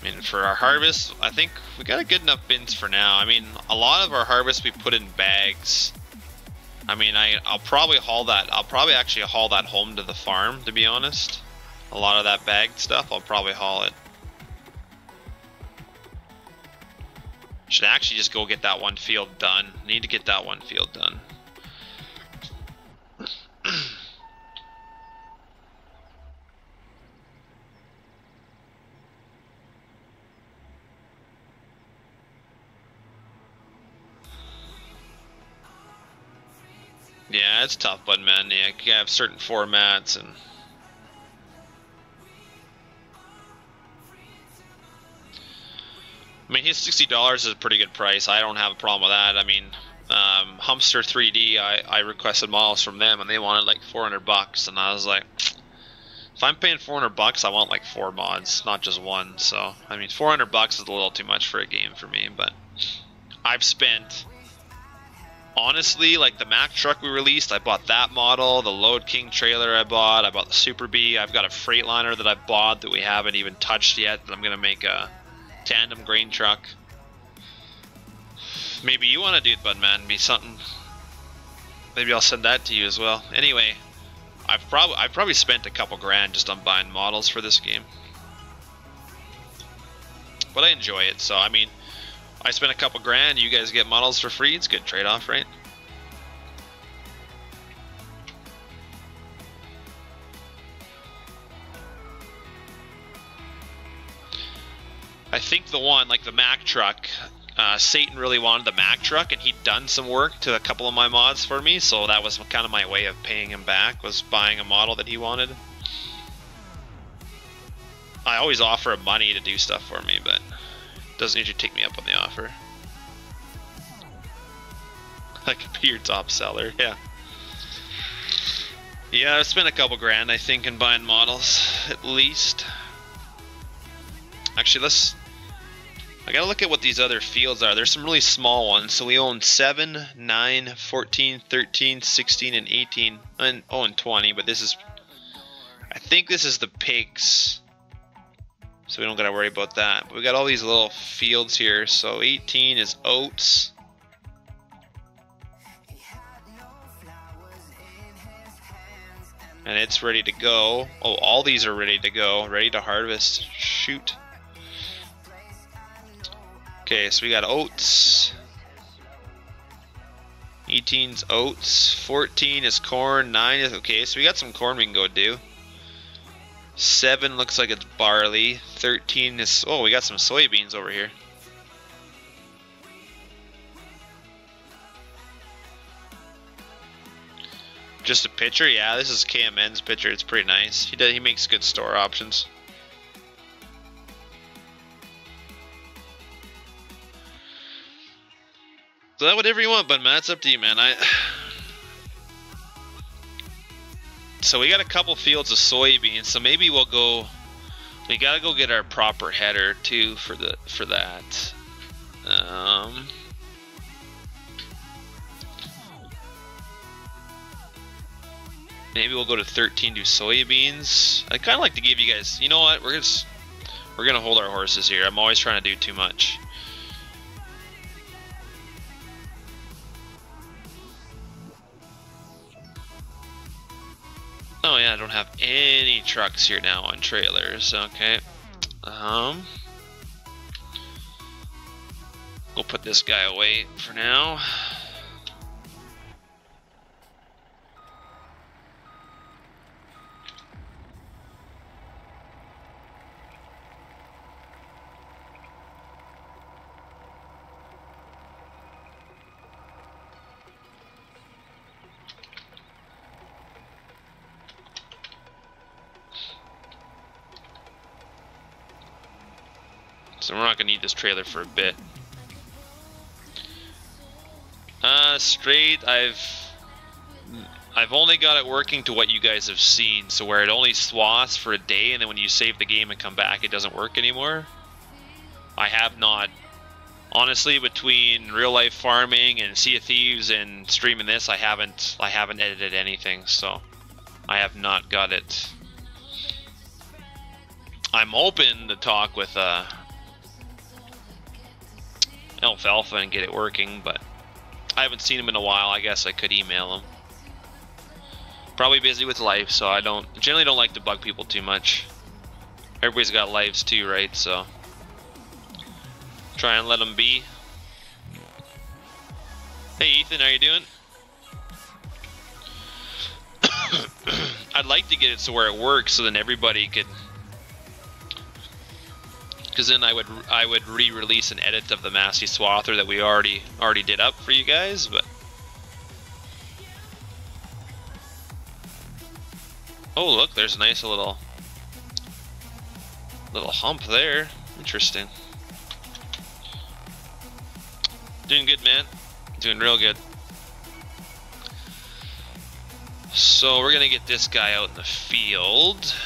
I mean, for our harvest, I think we got a good enough bins for now. I mean, a lot of our harvest we put in bags. I mean, I'll probably haul that. I'll probably actually haul that home to the farm, to be honest. A lot of that bagged stuff, I'll probably haul it. Should actually just go get that one field done. Need to get that one field done. Yeah, it's tough, but man, yeah, you have certain formats and... I mean, his $60 is a pretty good price. I don't have a problem with that. I mean, Humster 3D, I requested models from them and they wanted like $400, and I was like, if I'm paying $400, I want like 4 mods, not just one. So, I mean, $400 is a little too much for a game for me, but I've spent... Honestly, like the Mack truck we released, I bought that model, the Load King trailer I bought the Super Bee, I've got a Freightliner that I bought that we haven't even touched yet, that I'm going to make a tandem grain truck. Maybe you want to do it, bud man, be something, maybe I'll send that to you as well. Anyway, I've probably spent a couple grand just on buying models for this game. But I enjoy it, so I mean, I spent a couple grand, you guys get models for free, it's a good trade-off, right? I think the one, like the Mack truck, Satan really wanted the Mack truck, and he'd done some work to a couple of my mods for me, so that was kind of my way of paying him back, was buying a model that he wanted. I always offer him money to do stuff for me, but doesn't usually take me up on the offer. I could be your top seller, yeah. Yeah, I spent a couple grand, I think, in buying models, at least. Actually, I gotta look at what these other fields are. There's some really small ones. So we own 7, 9, 14, 13, 16, and 18. And 20, but this is... I think this is the pigs. So we don't gotta worry about that. But we got all these little fields here. So 18 is oats. And it's ready to go. Oh, all these are ready to go. Ready to harvest. Shoot. Okay, so we got oats. 18's oats. 14 is corn. 9 is... Okay, so we got some corn we can go do. 7 looks like it's barley. 13 is... Oh, we got some soybeans over here. Just a pitcher? Yeah, this is KMN's pitcher. It's pretty nice. He makes good store options. So that whatever you want, but man, it's up to you, man. So we got a couple fields of soybeans, so maybe we'll go. We gotta go get our proper header too for that. Maybe we'll go to 13 to soybeans. I kind of like to give you guys. You know what? We're gonna hold our horses here. I'm always trying to do too much. Oh yeah, I don't have any trucks here now on trailers. Okay. We'll put this guy away for now. So we're not gonna need this trailer for a bit. Straight, I've only got it working to what you guys have seen, so where it only swaths for a day, and then when you save the game and come back, it doesn't work anymore. I have not, honestly, between real life farming and Sea of Thieves and streaming this, I haven't edited anything, so I have not got it. I'm open to talk with Alfalfa and get it working, but I haven't seen him in a while. I guess I could email him. Probably busy with life, so I generally don't like to bug people too much. Everybody's got lives too, right? So try and let them be. Hey Ethan, how you doing? I'd like to get it to where it works, so then everybody could. Because then I would re-release an edit of the Massey Swather that we already did up for you guys, but oh look, there's a nice little hump there. Interesting. Doing good, man. Doing real good. So we're gonna get this guy out in the field.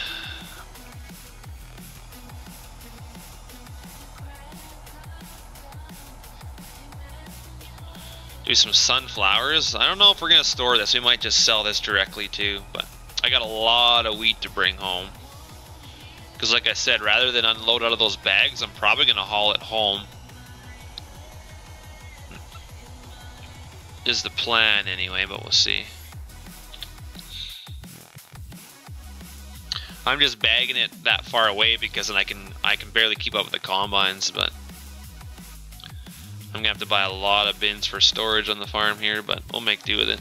Do some sunflowers. I don't know if we're gonna store this. We might just sell this directly too, but I got a lot of wheat to bring home. Because like I said, rather than unload out of those bags, I'm probably gonna haul it home. Is the plan anyway, but we'll see. I'm just bagging it that far away because then I can barely keep up with the combines, but I'm gonna have to buy a lot of bins for storage on the farm here, but we'll make do with it.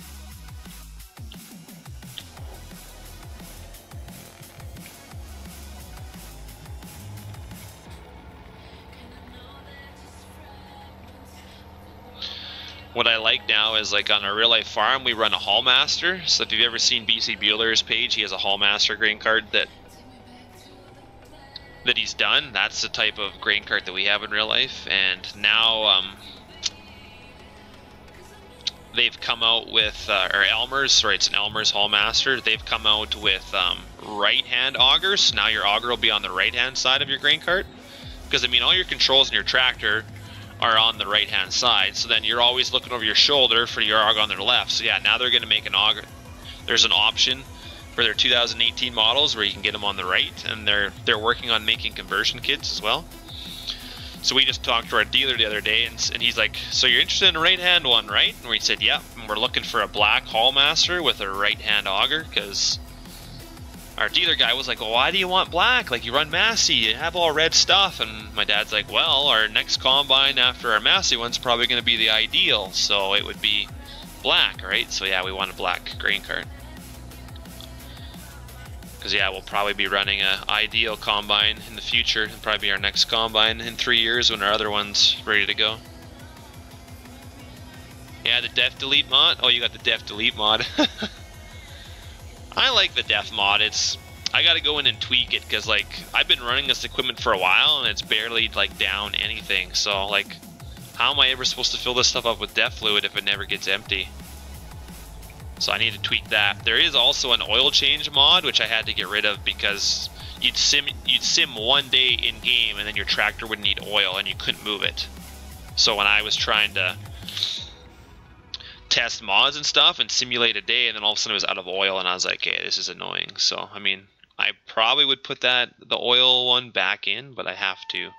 What I like now is, like, on a real life farm, we run a Hallmaster. So if you've ever seen BC Bueller's page, he has a Hallmaster grain cart that he's done. That's the type of grain cart that we have in real life. And now they've come out with, or Elmer's, sorry, it's an Elmer's Hallmaster. They've come out with right-hand augers. So now your auger will be on the right-hand side of your grain cart. Because, I mean, all your controls in your tractor are on the right-hand side. So then you're always looking over your shoulder for your auger on their left. So yeah, now they're going to make an auger. There's an option for their 2018 models where you can get them on the right, and they're working on making conversion kits as well. So we just talked to our dealer the other day, and he's like, so you're interested in a right-hand one, right? And we said, yeah, and we're looking for a black Hallmaster with a right-hand auger, because our dealer guy was like, well, why do you want black? Like, you run Massey, you have all red stuff. And my dad's like, well, our next combine after our Massey one's probably going to be the ideal, so it would be black, right? So yeah, we want a black grain cart. Because yeah, we'll probably be running a ideal combine in the future. It'll probably be our next combine in 3 years when our other one's ready to go. Yeah, the def delete mod. Oh, you got the def delete mod. I like the def mod. I gotta go in and tweak it, because like I've been running this equipment for a while and it's barely like down anything. So like, how am I ever supposed to fill this stuff up with def fluid if it never gets empty? So I need to tweak that. There is also an oil change mod, which I had to get rid of because you'd sim 1 day in game and then your tractor would need oil and you couldn't move it. So when I was trying to test mods and stuff and simulate a day, and then all of a sudden it was out of oil, and I was like, hey, this is annoying. So I mean, I probably would put the oil one back in, but I have to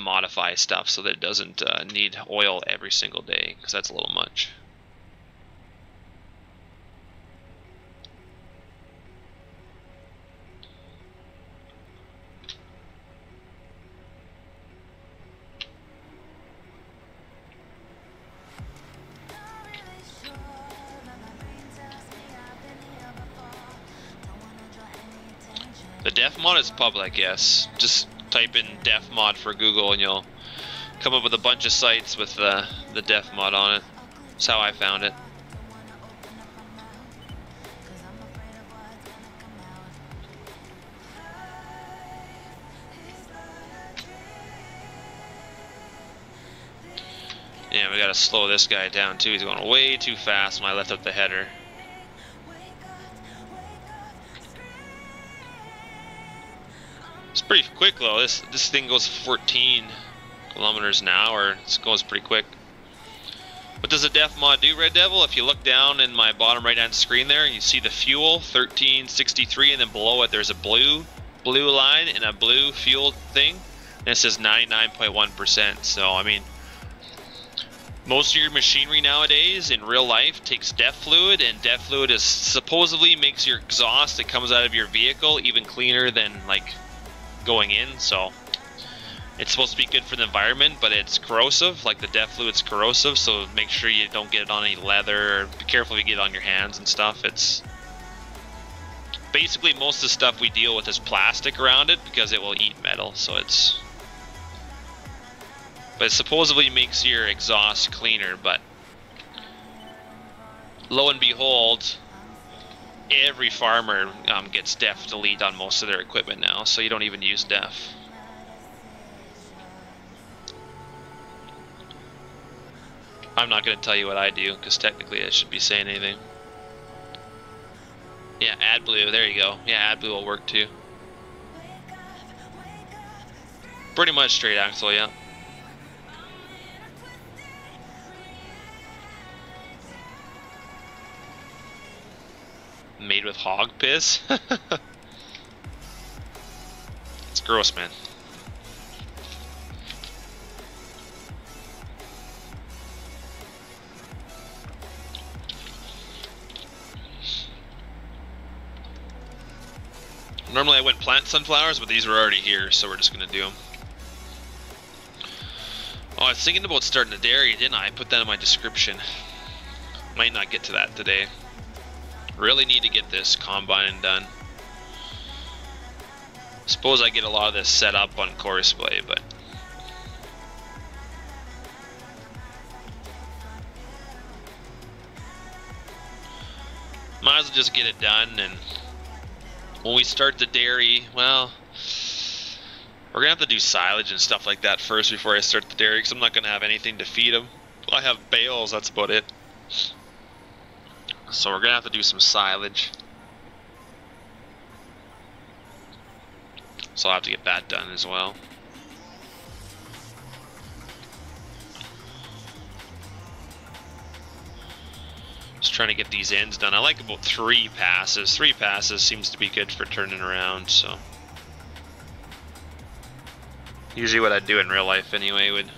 modify stuff so that it doesn't need oil every single day, because that's a little much. The def mod is public, yes. Just type in def mod for Google and you'll come up with a bunch of sites with the def mod on it. That's how I found it. Yeah, we gotta slow this guy down too. He's going way too fast when I lift up the header. It's pretty quick though. This thing goes 14 kilometers an hour. It goes pretty quick. What does the def mod do, Red Devil? If you look down in my bottom right hand screen there, you see the fuel 1363, and then below it there's a blue line and a blue fuel thing, and it says 99.1%. So I mean, most of your machinery nowadays in real life takes def fluid, and def fluid is supposedly makes your exhaust that comes out of your vehicle even cleaner than like going in. So it's supposed to be good for the environment, but it's corrosive. Like the def fluid's corrosive, so make sure you don't get it on any leather, or be careful if you get it on your hands and stuff. It's basically, most of the stuff we deal with is plastic around it because it will eat metal. So but it supposedly makes your exhaust cleaner, but lo and behold, every farmer gets def delete on most of their equipment now, so you don't even use def. I'm not going to tell you what I do, because technically I should be saying anything. Yeah, AdBlue, there you go. Yeah, AdBlue will work too. Pretty much straight axle, yeah. Made with hog piss? It's gross, man. Normally I wouldn't plant sunflowers, but these were already here, so we're just gonna do them. Oh, I was thinking about starting a dairy, didn't I? I put that in my description. Might not get to that today. Really need to get this combine done. Suppose I get a lot of this set up on Courseplay, but might as well just get it done. And when we start the dairy, well, we're gonna have to do silage and stuff like that first before I start the dairy, because I'm not gonna have anything to feed them. I have bales, that's about it. So we're gonna have to do some silage. So I'll have to get that done as well. Just trying to get these ends done. I like about 3 passes. 3 passes seems to be good for turning around, so. Usually what I do in real life anyway, would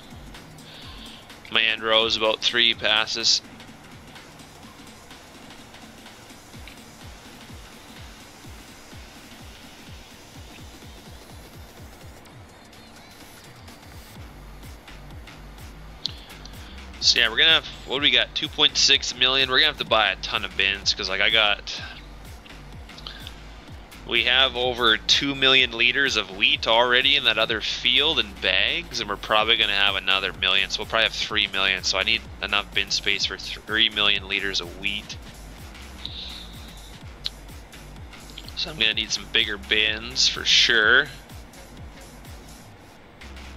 my end row is about 3 passes. So yeah, we're gonna have, what do we got, 2.6 million. We're gonna have to buy a ton of bins, because like we have over 2 million liters of wheat already in that other field in bags, and we're probably gonna have another million, so we'll probably have 3 million. So I need enough bin space for 3 million liters of wheat. So I'm gonna need some bigger bins for sure.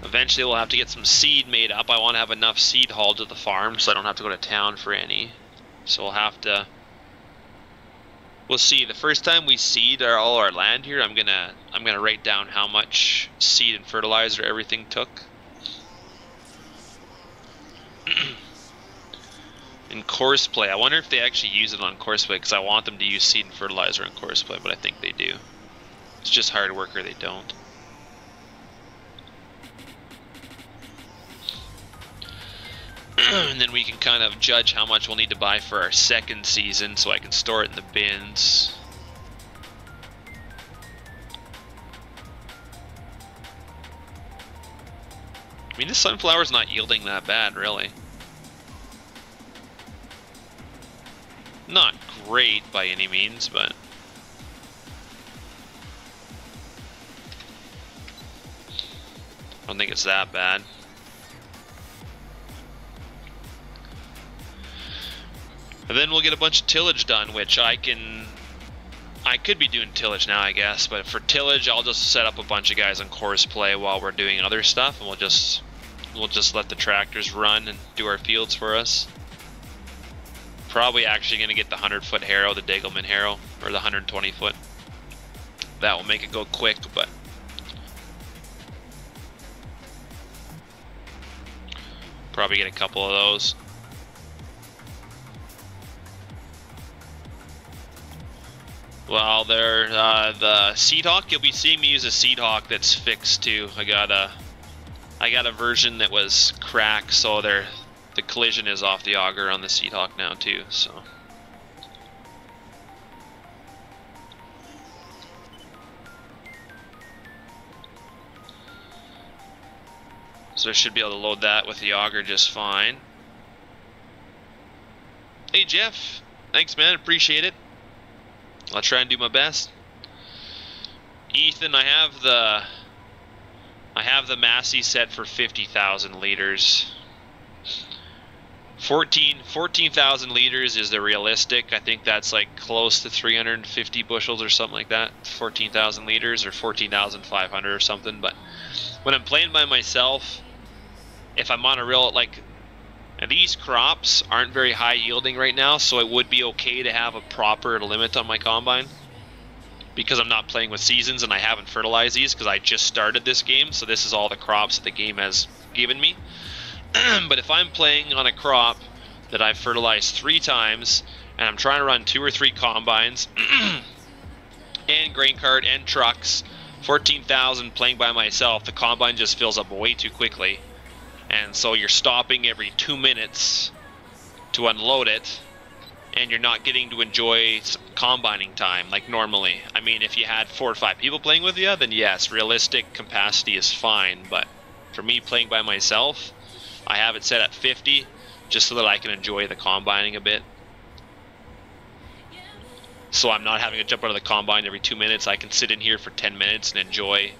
Eventually we'll have to get some seed made up. I want to have enough seed hauled to the farm so I don't have to go to town for any. So we'll have to. We'll see. The first time we seed all our land here, I'm gonna write down how much seed and fertilizer everything took. In course play, I wonder if they actually use it on course play, because I want them to use seed and fertilizer in course play, but I think they do. It's just hard work or they don't. And then we can kind of judge how much we'll need to buy for our second season, so I can store it in the bins. I mean, this sunflower's not yielding that bad, really. Not great by any means, but I don't think it's that bad. And then we'll get a bunch of tillage done, which I could be doing tillage now, I guess, but for tillage I'll just set up a bunch of guys on course play while we're doing other stuff, and we'll just let the tractors run and do our fields for us. Probably actually going to get the 100-foot harrow, the Degelman harrow, or the 120-foot. That will make it go quick, but probably get a couple of those. Well, they're the Seed Hawk. You'll be seeing me use a Seed Hawk that's fixed too. I got a version that was cracked, so the collision is off the auger on the Seed Hawk now too. So I should be able to load that with the auger just fine. Hey Jeff, thanks man, appreciate it. I'll try and do my best. Ethan, I have the Massey set for 50,000 liters. 14,000 liters is the realistic. I think that's like close to 350 bushels or something like that. 14,000 liters or 14,500 or something. But when I'm playing by myself, if I'm on a real, like, these crops aren't very high yielding right now, so it would be okay to have a proper limit on my combine, because I'm not playing with seasons and I haven't fertilized these because I just started this game, so this is all the crops that the game has given me. But if I'm playing on a crop that I've fertilized 3 times and I'm trying to run 2 or 3 combines and grain cart and trucks, 14,000 playing by myself, the combine just fills up way too quickly. And so you're stopping every 2 minutes to unload it, and you're not getting to enjoy combining time like normally. I mean, if you had 4 or 5 people playing with you, then yes, realistic capacity is fine. But for me playing by myself, I have it set at 50 just so that I can enjoy the combining a bit. So I'm not having to jump out of the combine every 2 minutes. I can sit in here for 10 minutes and enjoy.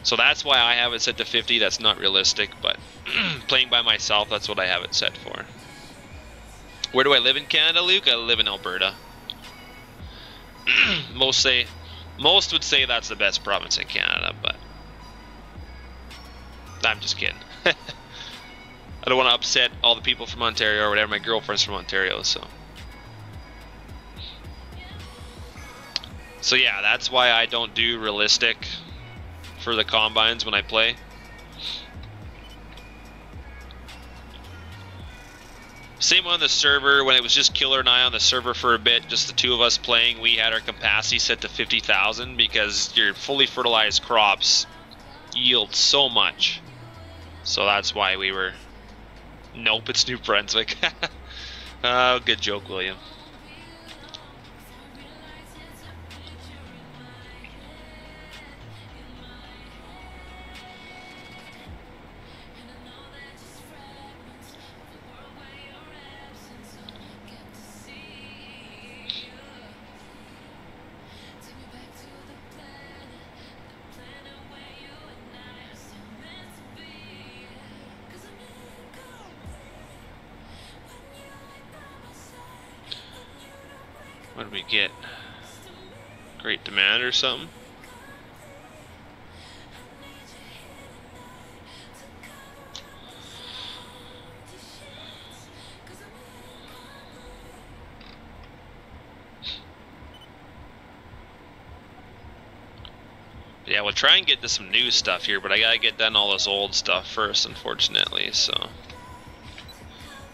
So that's why I have it set to 50. That's not realistic, but playing by myself, that's what I have it set for. Where do I live in Canada, Luke? I live in Alberta. Most would say that's the best province in Canada, but I'm just kidding. I don't want to upset all the people from Ontario or whatever. My girlfriend's from Ontario, so yeah, that's why I don't do realistic for the combines when I play. Same on the server. When it was just Killer and I on the server for a bit, just the 2 of us playing, we had our capacity set to 50,000 because your fully fertilized crops yield so much. So that's why we were... Nope, it's New Brunswick. Oh, good joke, William. What did we get? Great demand or something? Yeah, we'll try and get to some new stuff here, but I gotta get done all this old stuff first, unfortunately, so.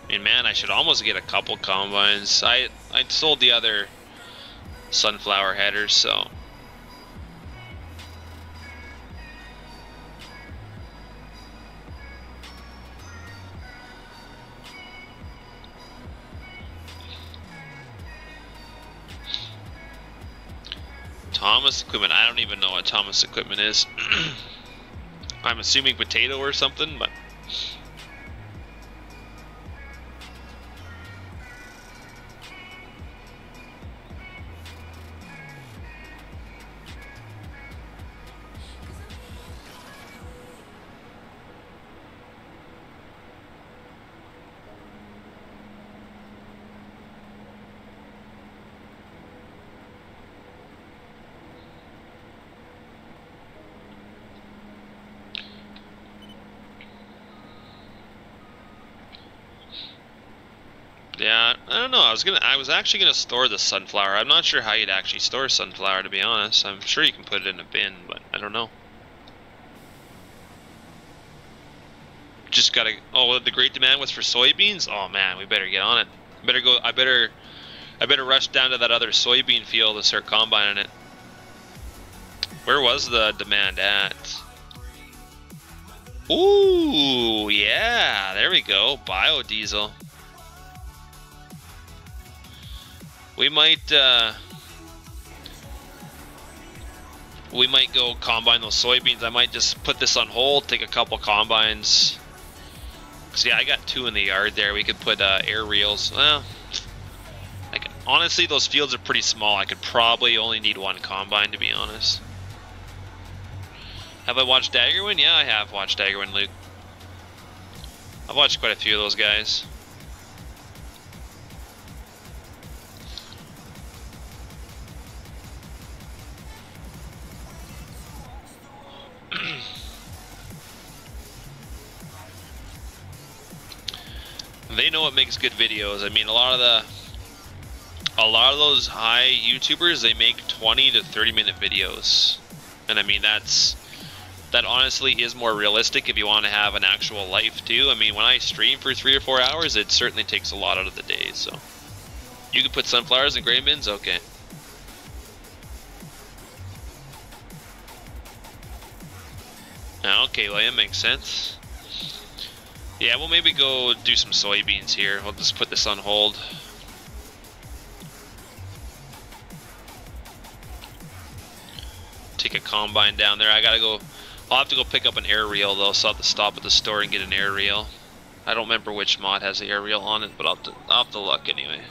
I mean, man, I should almost get a couple combines. I sold the other sunflower headers, so. Thomas equipment, I don't even know what Thomas equipment is. I'm assuming potato or something, but. Yeah, I don't know. I was actually gonna store the sunflower. I'm not sure how you'd actually store sunflower, to be honest. I'm sure you can put it in a bin, but I don't know. Just gotta. Oh, the great demand was for soybeans. Oh man, we better get on it. Better go. I better rush down to that other soybean field and start combining it. Where was the demand at? Ooh, yeah. There we go. Biodiesel. We might go combine those soybeans. I might just put this on hold, take a couple combines. Cause yeah, I got 2 in the yard there. We could put air reels. Well, like honestly, those fields are pretty small. I could probably only need 1 combine, to be honest. Have I watched Daggerwin? Yeah, I have watched Daggerwin, Luke. I've watched quite a few of those guys. They know what makes good videos. I mean, a lot of those high YouTubers, they make 20 to 30-minute videos, and I mean that honestly is more realistic if you want to have an actual life too. I mean, when I stream for 3 or 4 hours, it certainly takes a lot out of the day. So you can put sunflowers in grain bins, okay. Okay, well, that makes sense. Yeah, we'll maybe go do some soybeans here. We'll just put this on hold. Take a combine down there. I'll have to go pick up an air reel though, so I'll have to stop at the store and get an air reel. I don't remember which mod has the air reel on it, but I'll have to look anyway.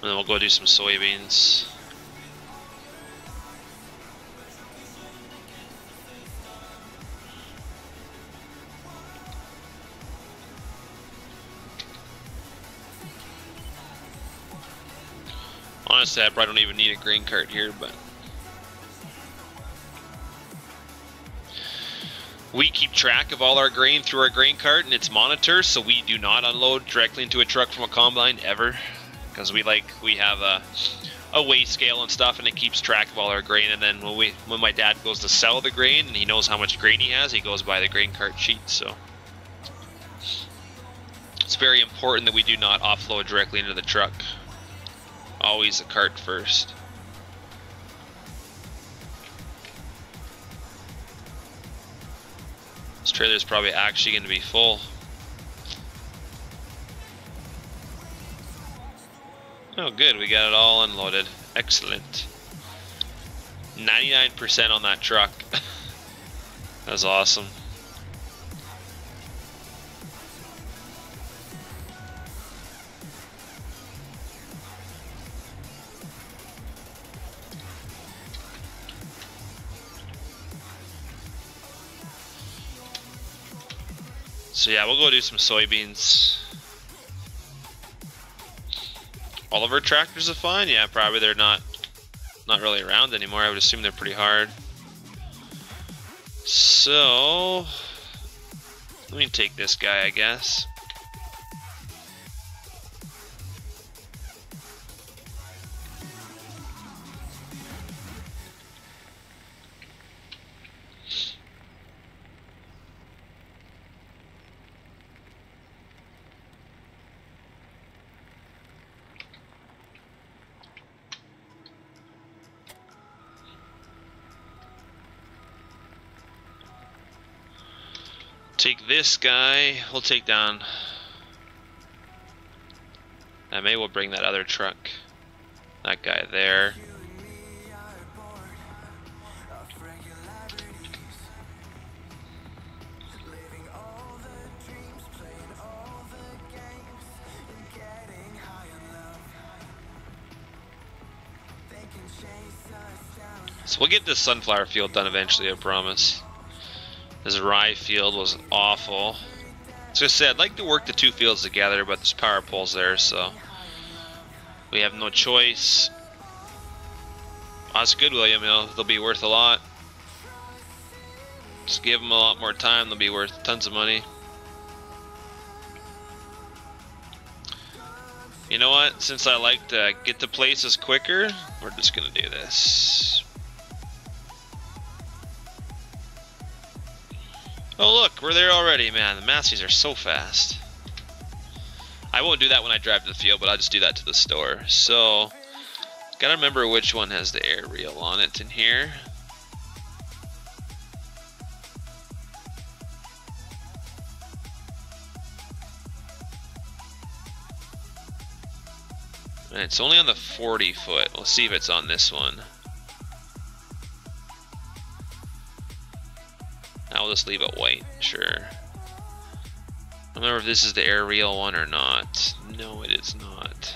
And then we'll go do some soybeans. Honestly, I probably don't even need a grain cart here, but we keep track of all our grain through our grain cart, and it's monitored, so we do not unload directly into a truck from a combine ever, because we have a weigh scale and stuff, and it keeps track of all our grain. And then when my dad goes to sell the grain and he knows how much grain he has, he goes by the grain cart sheet. So it's very important that we do not offload directly into the truck. Always the cart first. This trailer's probably actually going to be full. Oh good, we got it all unloaded. Excellent. 99% on that truck. That's awesome. So yeah, we'll go do some soybeans. All of our tractors are fine? Yeah, probably they're not really around anymore. I would assume they're pretty hard. So let me take this guy, I guess. Take this guy. We'll take down. Maybe we'll bring that other truck. That guy there. So we'll get this sunflower field done eventually, I promise. This rye field was awful. As I said, I'd like to work the two fields together, but there's power poles there, so we have no choice. Oh, that's good, William. You know, they'll be worth a lot. Just give them a lot more time, they'll be worth tons of money. You know what? Since I like to get to places quicker, we're just gonna do this. Oh look, we're there already, man. The Massies are so fast. I won't do that when I drive to the field, but I'll just do that to the store. So, gotta remember which one has the aerial on it in here. And it's only on the 40 foot. We'll see if it's on this one. I'll just leave it white, sure. I don't remember if this is the aerial one or not. No, it is not.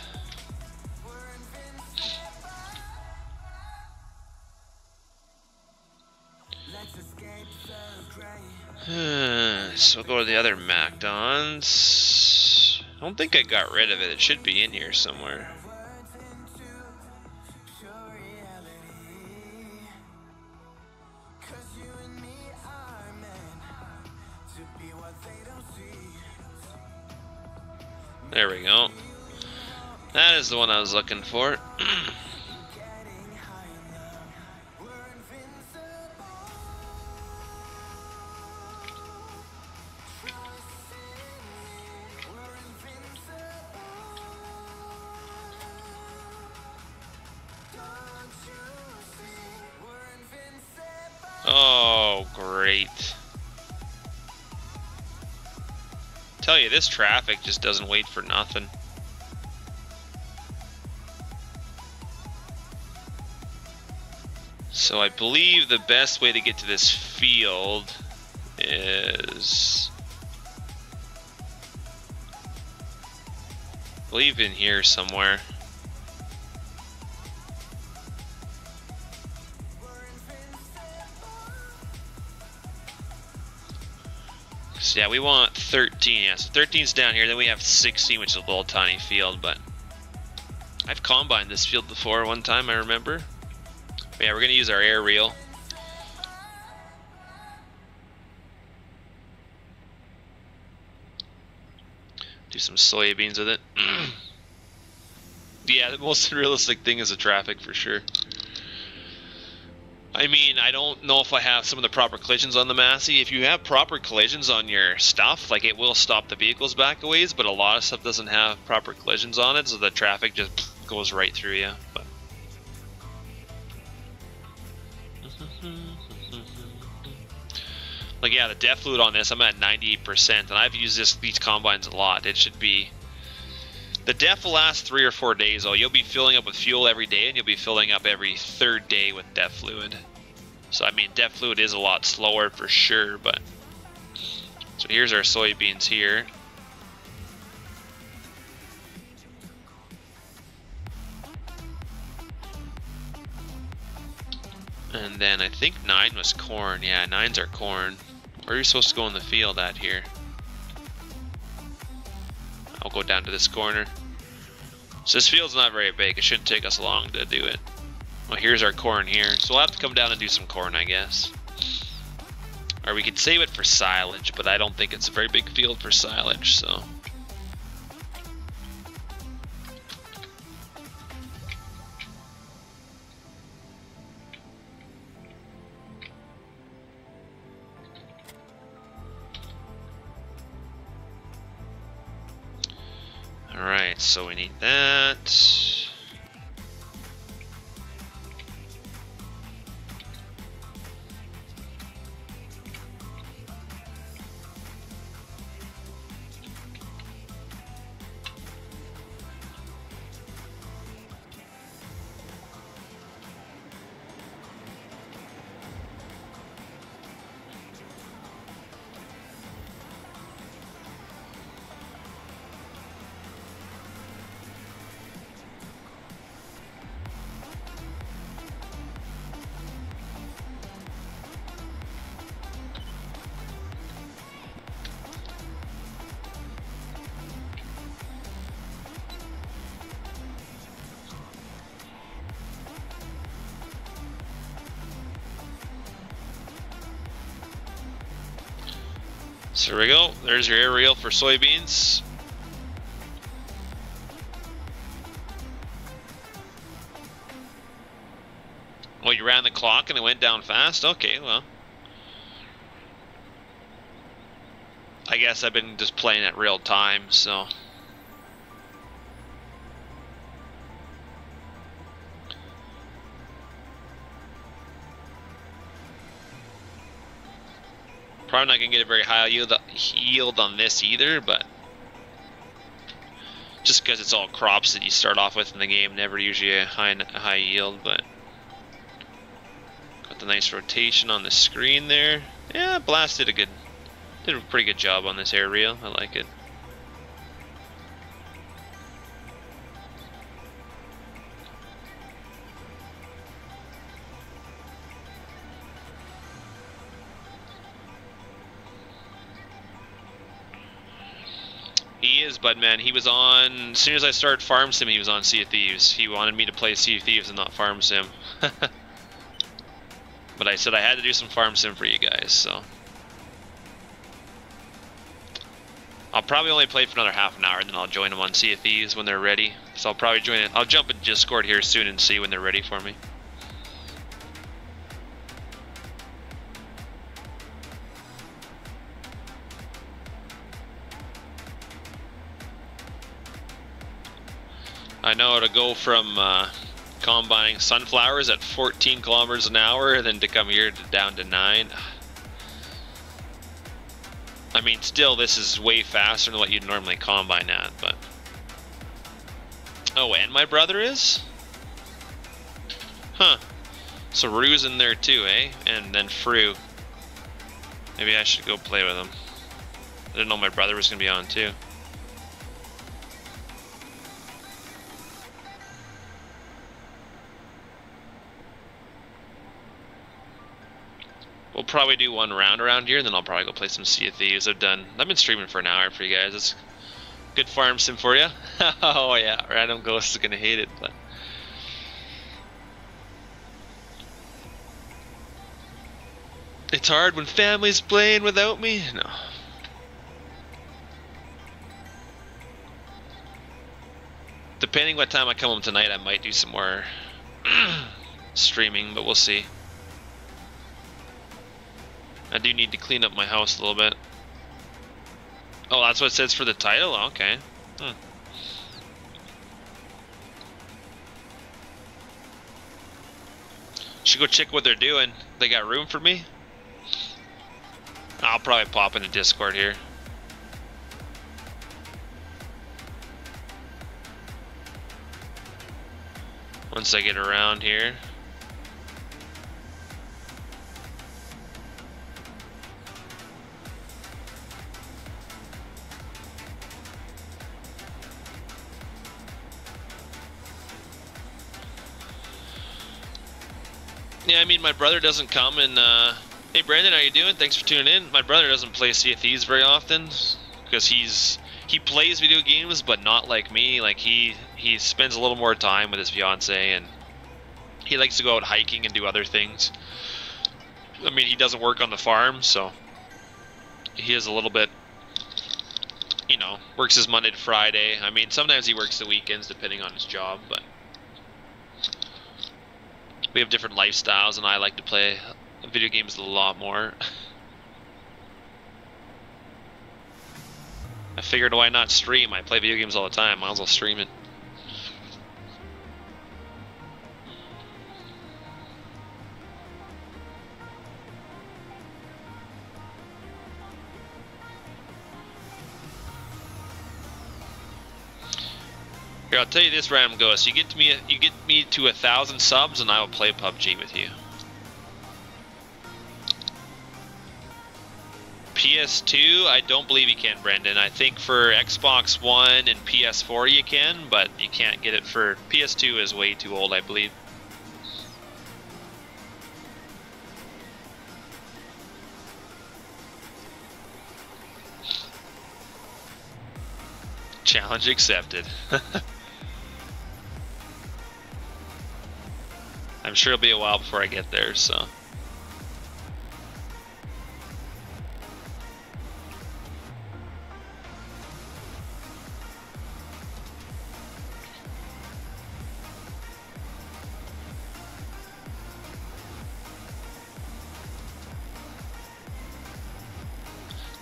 So we'll go to the other MacDons. I don't think I got rid of it. It should be in here somewhere. There we go. That is the one I was looking for. Oh, great. Tell you, this traffic just doesn't wait for nothing. So I believe the best way to get to this field is, I believe, in here somewhere. So yeah, we want 13. Yeah, so 13's down here. Then we have 16, which is a little tiny field, but I've combined this field before one time, I remember. But yeah, we're gonna use our aerial. Do some soybeans with it. Yeah, the most realistic thing is the traffic for sure. I mean, I don't know if I have some of the proper collisions on the Massey. If you have proper collisions on your stuff, like, it will stop the vehicles back a ways, but a lot of stuff doesn't have proper collisions on it, so the traffic just goes right through you. But like, yeah, the def fluid on this, I'm at 98%, and I've used these combines a lot. It should be, the def will last 3 or 4 days, though. You'll be filling up with fuel every day, and you'll be filling up every 3rd day with def fluid. So, I mean, def fluid is a lot slower for sure, but... So here's our soybeans here. And then I think 9 was corn. Yeah, 9's are corn. Where are you supposed to go in the field at here? I'll go down to this corner. So this field's not very big. It shouldn't take us long to do it. Well, here's our corn here. So we'll have to come down and do some corn, I guess. Or we could save it for silage, but I don't think it's a very big field for silage, so... Alright, so we need that. So there we go. There's your aerial for soybeans. Oh, you ran the clock and it went down fast? Okay, well. I guess I've been just playing at real time, so. Probably not going to get a very high yield on this either, but just because it's all crops that you start off with in the game, never usually a high yield, but got the nice rotation on the screen there. Yeah, Blast did a pretty good job on this aerial. I like it. He is, but man, he was on, as soon as I started Farm Sim, he was on Sea of Thieves. He wanted me to play Sea of Thieves and not Farm Sim. But I said I had to do some Farm Sim for you guys, so. I'll probably only play for another half an hour, and then I'll join them on Sea of Thieves when they're ready. So I'll probably join it. I'll jump in Discord here soon and see when they're ready for me. I know to go from combining sunflowers at 14 kilometers an hour, and then to come here down to 9. I mean, still, this is way faster than what you'd normally combine at, but. Oh, and my brother is? Huh. So Rue's in there too, eh? And then Fru. Maybe I should go play with him. I didn't know my brother was going to be on too. We'll probably do one round around here, and then I'll probably go play some Sea of Thieves. I've been streaming for an hour for you guys. It's good farm sim for you. Oh yeah, Random Ghost is gonna hate it, but it's hard when family's playing without me. No. Depending what time I come home tonight, I might do some more streaming, but we'll see. I do need to clean up my house a little bit. Oh, that's what it says for the title? Okay. Should go check what they're doing. They got room for me? I'll probably pop into Discord here. Once I get around here. Yeah, I mean, my brother doesn't come and, hey Brandon, how you doing? Thanks for tuning in. My brother doesn't play Sea of Thieves very often, because he plays video games, but not like me. Like, he spends a little more time with his fiance, and he likes to go out hiking and do other things. I mean, he doesn't work on the farm, so he is a little bit, you know, works his Monday to Friday. I mean, sometimes he works the weekends, depending on his job, but we have different lifestyles, and I like to play video games a lot more. I figured, why not stream? I play video games all the time, might as well stream it. Here, I'll tell you this, Random Ghost. You get me to 1,000 subs, and I will play PUBG with you. PS2, I don't believe you can, Brendan. I think for Xbox One and PS4 you can, but you can't get it for PS2 is way too old, I believe. Challenge accepted. I'm sure it'll be a while before I get there, so.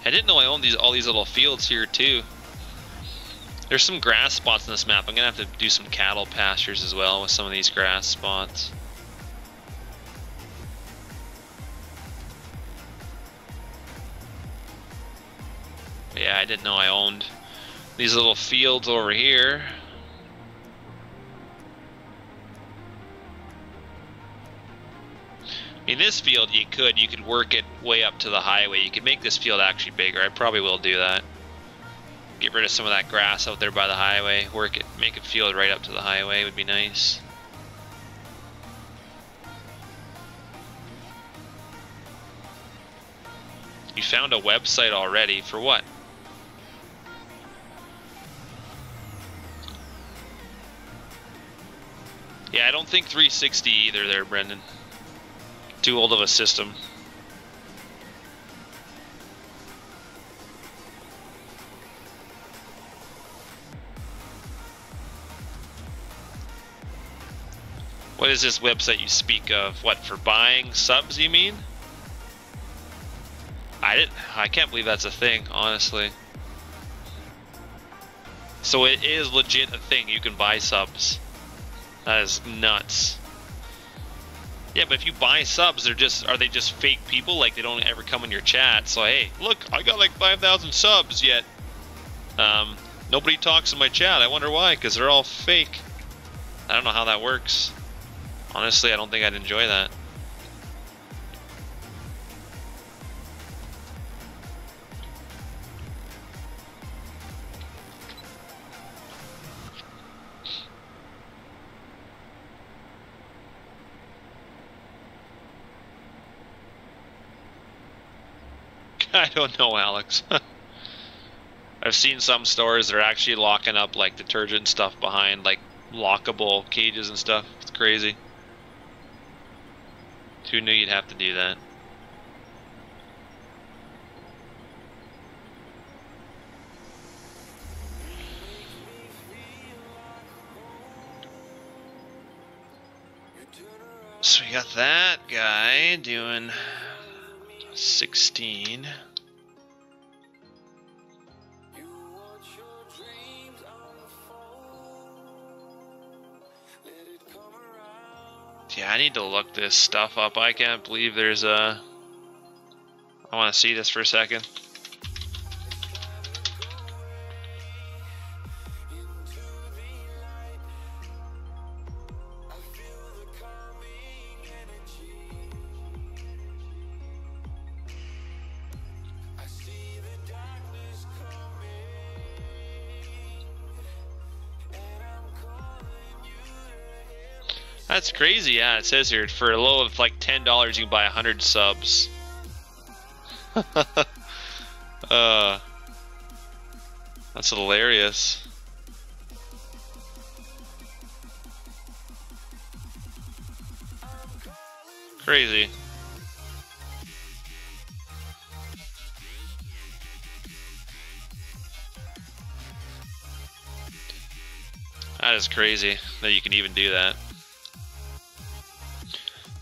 I didn't know I owned all these little fields here too. There's some grass spots in this map. I'm gonna have to do some cattle pastures as well with some of these grass spots. But yeah, I didn't know I owned these little fields over here. In this field, you could work it way up to the highway. You could make this field actually bigger. I probably will do that. Get rid of some of that grass out there by the highway. Work it, make it field right up to the highway would be nice. You found a website already for what? Yeah, I don't think 360 either there, Brendan. Too old of a system. What is this website you speak of? What, for buying subs, you mean? I can't believe that's a thing, honestly. So it is legit a thing, you can buy subs. That is nuts. Yeah, but if you buy subs, are they just fake people? Like they don't ever come in your chat. So hey, look, I got like 5,000 subs yet. Nobody talks in my chat. I wonder why, because they're all fake. I don't know how that works. Honestly, I don't think I'd enjoy that. I don't know, Alex. I've seen some stores that are actually locking up like detergent stuff behind like lockable cages and stuff. It's crazy. Who knew you'd have to do that? So we got that guy doing 16. Yeah, I need to look this stuff up. I can't believe there's a... I want to see this for a second. That's crazy, yeah, it says here, for a low of like $10 you can buy 100 subs. That's hilarious. Crazy. That is crazy that you can even do that.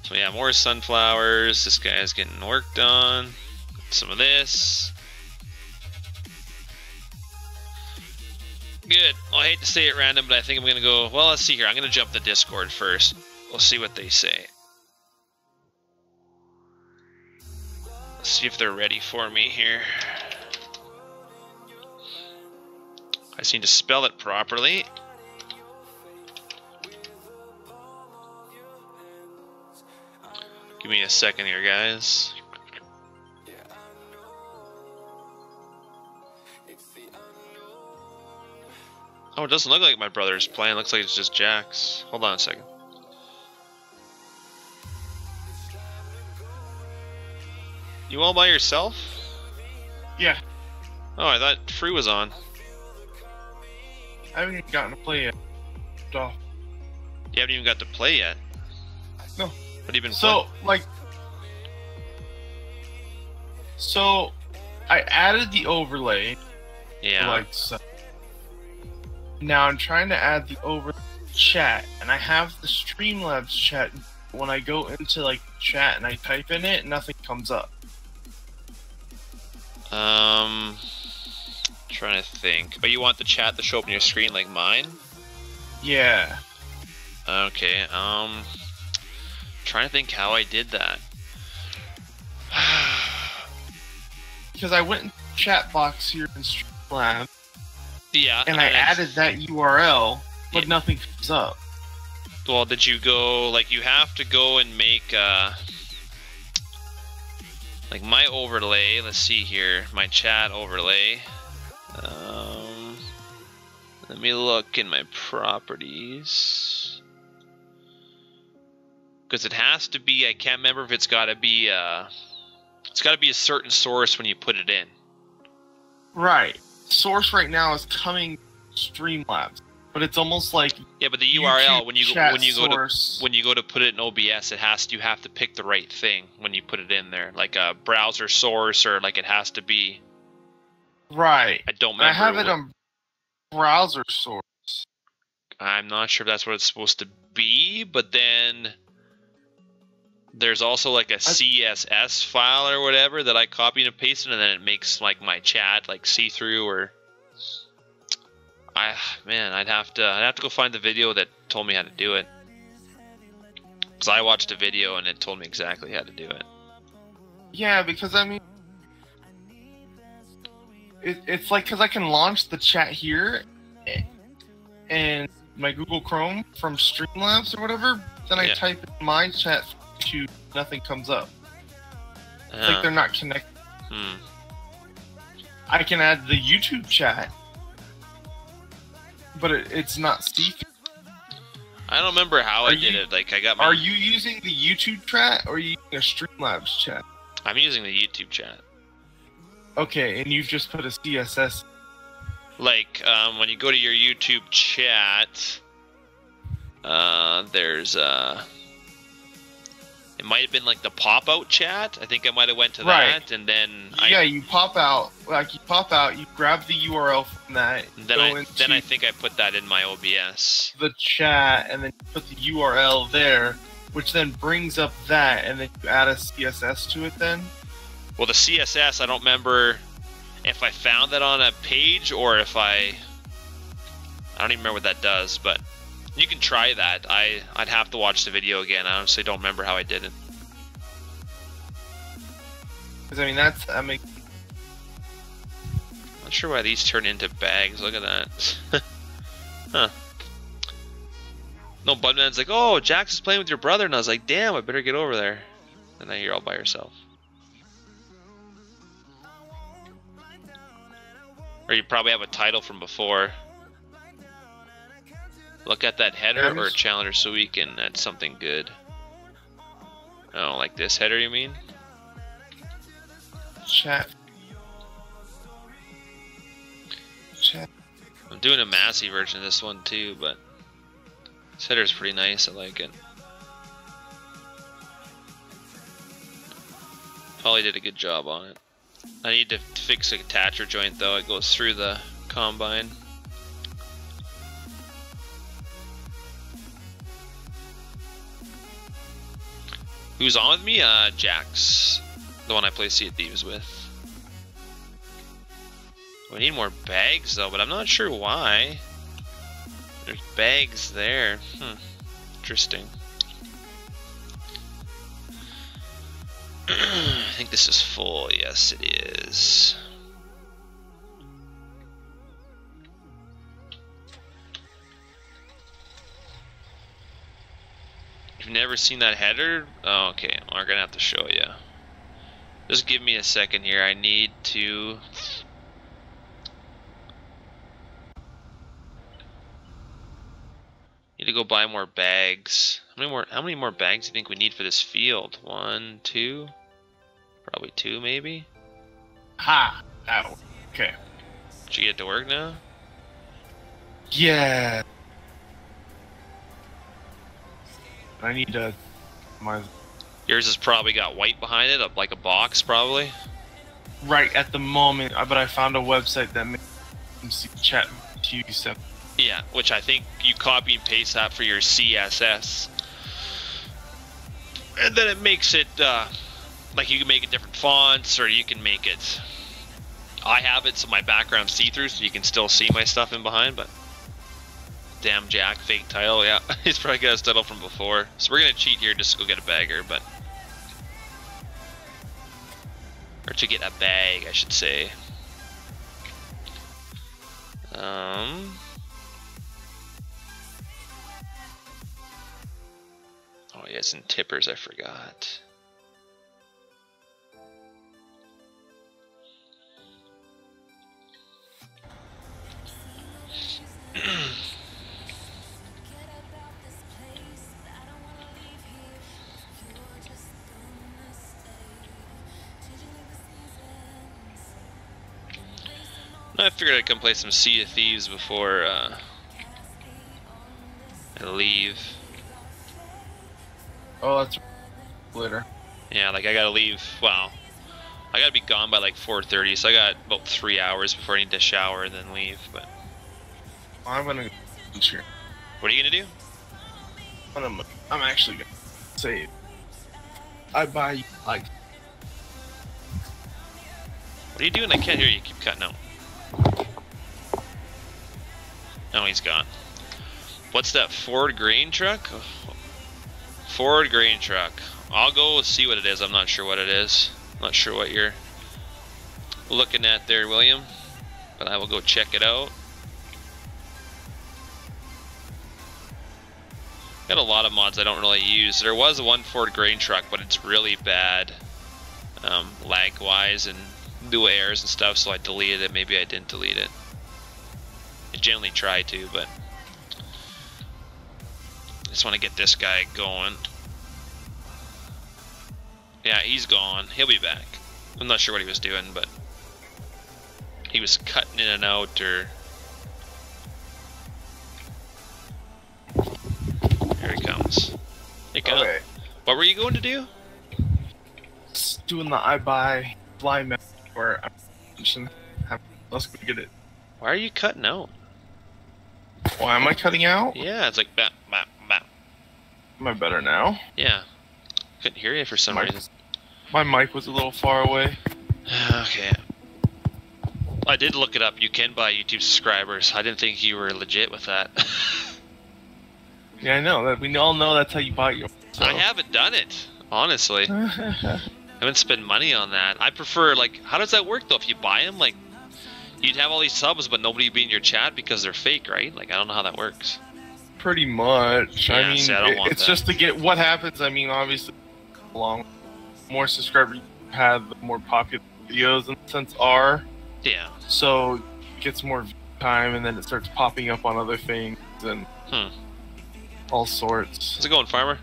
So yeah, more sunflowers. This guy's getting worked on. Some of this. Good. Well, I hate to say it random, but I think I'm going to go... Well, let's see here. I'm going to jump the Discord first. We'll see what they say. Let's see if they're ready for me here. I just need to spell it properly. Give me a second here, guys. Oh, it doesn't look like my brother's playing. It looks like it's just Jack's. Hold on a second. You all by yourself? Yeah. Oh, I thought Free was on. I haven't even gotten to play yet. So. You haven't even got to play yet? No. What have you been playing? So, I added the overlay. Yeah. Now I'm trying to add the overlay chat, and I have the Streamlabs chat. When I go into like chat and I type in it, nothing comes up. Trying to think. Oh, you want the chat to show up on your screen like mine? Yeah. Okay, trying to think how I did that. Because I went in the chat box here in Streamlabs, Yeah. and I added that URL, but nothing comes up. Well, did you go, like, you have to go and make, like, my overlay, let's see here, my chat overlay. Let me look in my properties. Because it has to be, I can't remember if it's got to be a certain source when you put it in. Right. Source right now is coming Streamlabs, but it's almost like yeah, but the URL when you go to put it in OBS, you have to pick the right thing when you put it in there, like a browser source, or like it has to be. Right. I don't remember. I have it on browser source. I'm not sure if that's what it's supposed to be, but then there's also like a CSS file or whatever that I copied and pasted, and then it makes like my chat like see-through, or I'd have to go find the video that told me how to do it. Because I watched a video and it told me exactly how to do it. Yeah, because I mean, it's like, because I can launch the chat here and my Google Chrome from Streamlabs or whatever, then I type in my chat to nothing comes up. It's like they're not connected. I can add the YouTube chat, but it's not see-through. I don't remember how I did it. Like I got my. Are you using the YouTube chat or are you using a Streamlabs chat? I'm using the YouTube chat. Okay, and you've just put a CSS. Like when you go to your YouTube chat, there's it might have been like the pop-out chat. I think I might have went to that, and then you pop out. You grab the URL from that. Then I think I put that in my OBS. The chat, and then you put the URL there, which then brings up that, and then you add a CSS to it. Then. Well, the CSS, I don't remember if I found that on a page or if I don't even remember what that does, but. You can try that. I'd have to watch the video again. I honestly don't remember how I did it. Because I mean Not sure why these turn into bags. Look at that. Huh. No, Budman's like, oh, Jax is playing with your brother, and I was like, damn, I better get over there. And then you're all by yourself. Or you probably have a title from before. Look at that header or challenger so we can add something good. Oh, like this header, you mean? Chat. I'm doing a Massey version of this one too, but this header's pretty nice. I like it. Polly did a good job on it. I need to fix a attacher joint though. It goes through the combine. Who's on with me? Jax. The one I play Sea of Thieves with. We need more bags though, but I'm not sure why. There's bags there. Interesting. I think this is full. Yes, it is. You've never seen that header? Oh, okay. We're gonna have to show you. Just give me a second here. I need to. Need to go buy more bags. How many more bags do you think we need for this field? 1, 2, probably 2, maybe. Ha! Ow. Okay. Did you get to work now? Yeah. I need to. Yours has probably got white behind it, like a box, probably. Right at the moment, but I found a website that makes chat to you stuff. Yeah, which I think you copy and paste that for your CSS, and then it makes it like you can make it different fonts, or you can make it I have it so my background's see-through, so you can still see my stuff in behind, but damn Jack, fake title, yeah. He's probably got his title from before. So we're gonna cheat here just to go get a bagger, but... Or to get a bag, I should say. Oh yeah, it's in tippers, I forgot. I figured I'd come play some Sea of Thieves before I leave. Oh, that's later. Yeah, like I gotta leave, well, I gotta be gone by like 4:30, so I got about 3 hours before I need to shower and then leave, but... I'm gonna go here. What are you gonna do? I'm actually gonna save. I buy like... What are you doing? I can't hear you, keep cutting out. Oh, he's gone. What's that, Ford grain truck? Ford grain truck. I'll go see what it is. I'm not sure what it is. Not sure what you're looking at there, William. But I will go check it out. Got a lot of mods I don't really use. There was one Ford grain truck, but it's really bad lag-wise and do errors and stuff, so I deleted it. Maybe I didn't delete it. I generally try to, but I just want to get this guy going. Yeah, he's gone. He'll be back. I'm not sure what he was doing, but he was cutting in and out, or... Here he comes. Hey, Okay. What were you going to do? Just doing the I buy fly map where let's go get it. Why are you cutting out? Why am I cutting out? Yeah, it's like bap, bap, bap. Am I better now? Yeah. Couldn't hear you for some reason. My mic was a little far away. Okay. I did look it up. You can buy YouTube subscribers. I didn't think you were legit with that. Yeah, I know. That we all know that's how you buy your. So. I haven't done it, honestly. I haven't spent money on that. I prefer, like, how does that work though? If you buy them, like, you'd have all these subs, but nobody would be in your chat because they're fake, right? Like, I don't know how that works. Pretty much. Yeah, I mean, see, I don't want it's that. just to get what happens. I mean, obviously, along more subscribers you have, the more popular videos in a sense are. Yeah. So it gets more view time, and then it starts popping up on other things and all sorts. How's it going, Farmer?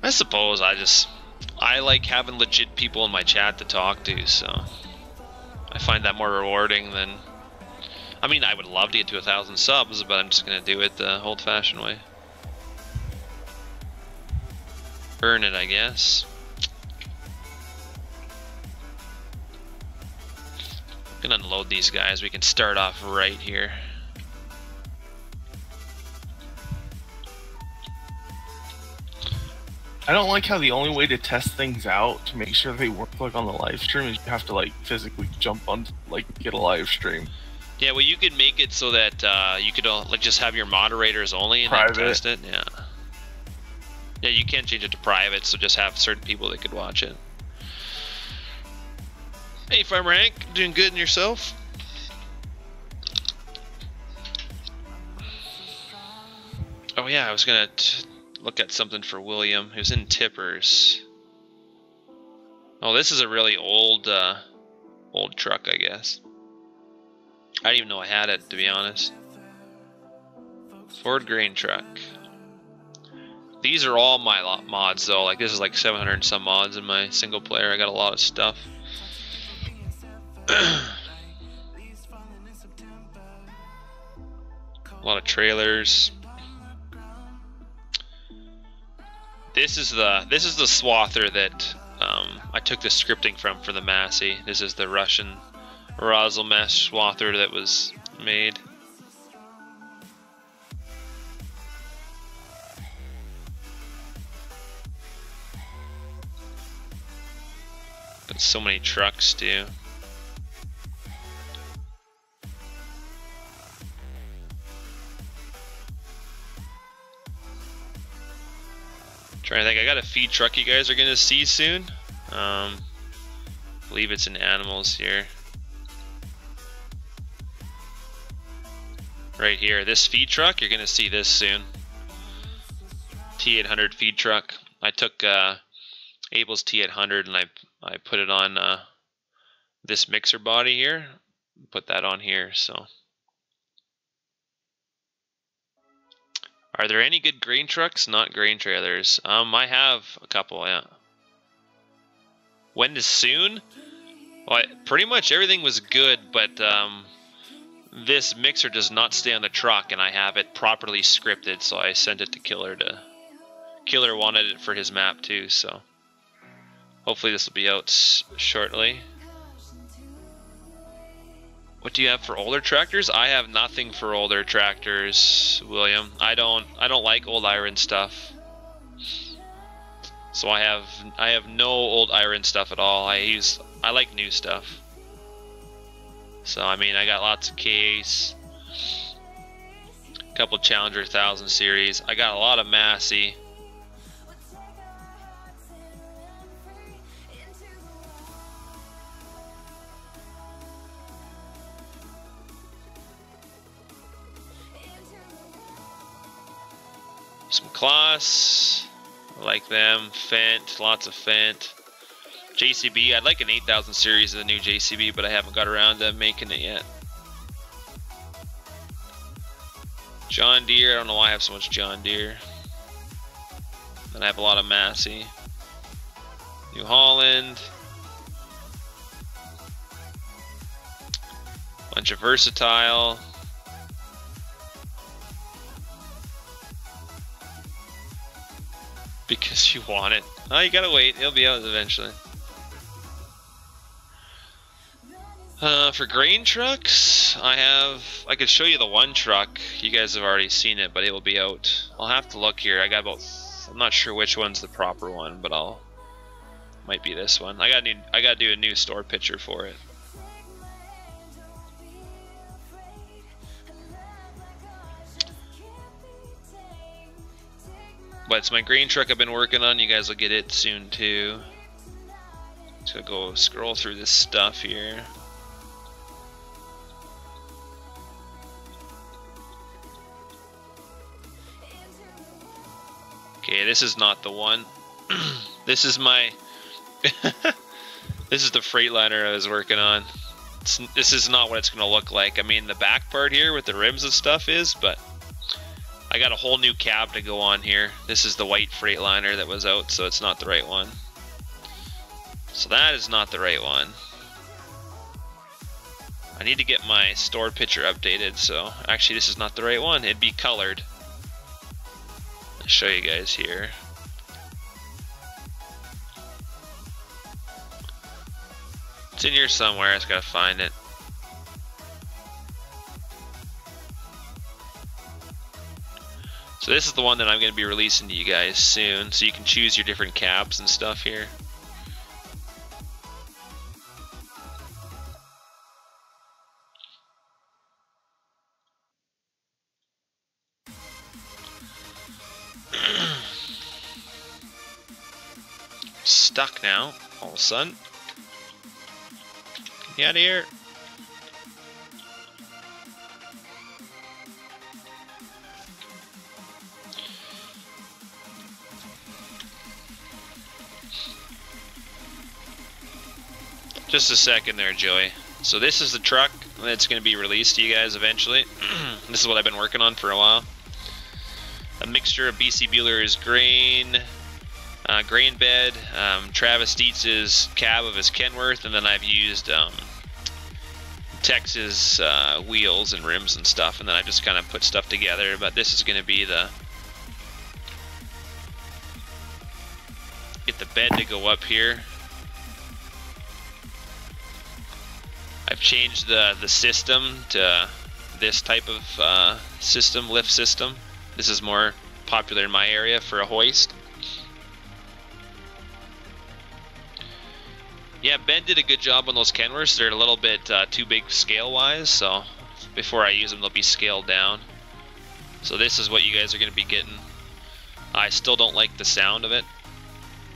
I suppose I like having legit people in my chat to talk to, so I find that more rewarding than... I mean, I would love to get to 1,000 subs, but I'm just gonna do it the old-fashioned way. Earn it, I guess. We can unload these guys. We can start off right here. I don't like how the only way to test things out to make sure they work like on the live stream is you have to like physically jump on like get a live stream. Yeah, well, you could make it so that you could like just have your moderators only and private. then test it. Yeah. Yeah, you can change it to private, so just have certain people that could watch it. Hey, Farmer Hank, doing good in yourself? Oh yeah, I was gonna look at something for William. He was in Tippers. Oh, this is a really old, old truck, I guess. I didn't even know I had it, to be honest. Ford grain truck. These are all my mods, though. Like, this is like 700 and some mods in my single player. I got a lot of stuff. A lot of trailers. This is the swather that I took the scripting from for the Massey. This is the Russian Razzle mesh swather that was made. Got so many trucks too. Trying to think, I got a feed truck you guys are gonna see soon. I believe it's in animals here. Right here, this feed truck, you're gonna see this soon. T800 feed truck. I took Abel's T800 and I put it on this mixer body here. Put that on here, so. Are there any good grain trucks? Not grain trailers. I have a couple, yeah. When is soon? Well, pretty much everything was good, but this mixer does not stay on the truck, and I have it properly scripted, so I sent it to Killer to... Killer wanted it for his map too, so... Hopefully this will be out shortly. What do you have for older tractors? I have nothing for older tractors, William. I don't like old iron stuff. So I have no old iron stuff at all. I like new stuff. So I mean, I got lots of case, a couple Challenger 1000 series. I got a lot of Massey. Some Kloss, I like them. Fendt, lots of Fendt. JCB, I'd like an 8000 series of the new JCB, but I haven't got around to making it yet. John Deere, I don't know why I have so much John Deere. And I have a lot of Massey. New Holland. Bunch of Versatile. Because you want it. Oh, you gotta wait. It'll be out eventually. For grain trucks, I could show you the one truck. You guys have already seen it, but it will be out. I'll have to look here. I'm not sure which one's the proper one, but might be this one. I gotta do a new store picture for it. But it's my grain truck I've been working on. You guys will get it soon too. Just gonna go scroll through this stuff here. Okay, this is not the one. This is my... This is the Freightliner I was working on. This is not what it's gonna look like. I mean, the back part here with the rims and stuff is, but... I got a whole new cab to go on here. This is the white Freightliner that was out, so it's not the right one. So that is not the right one. I need to get my store picture updated, so actually this is not the right one. It'd be colored. I'll show you guys here. It's in here somewhere, I just gotta find it. So this is the one that I'm going to be releasing to you guys soon, so you can choose your different cabs and stuff here. Stuck now, all of a sudden. Get out of here. Just a second there, Joey. So this is the truck that's going to be released to you guys eventually. This is what I've been working on for a while. A mixture of BC Bueller's grain, grain bed, Travis Dietz's cab of his Kenworth, and then I've used Texas wheels and rims and stuff, and then I just kind of put stuff together. But this is going to be the... Get the bed to go up here. I've changed the system to this type of system, lift system. This is more popular in my area for a hoist. Yeah, Ben did a good job on those Kenworths. They're a little bit too big scale-wise, so before I use them, they'll be scaled down. So this is what you guys are going to be getting. I still don't like the sound of it.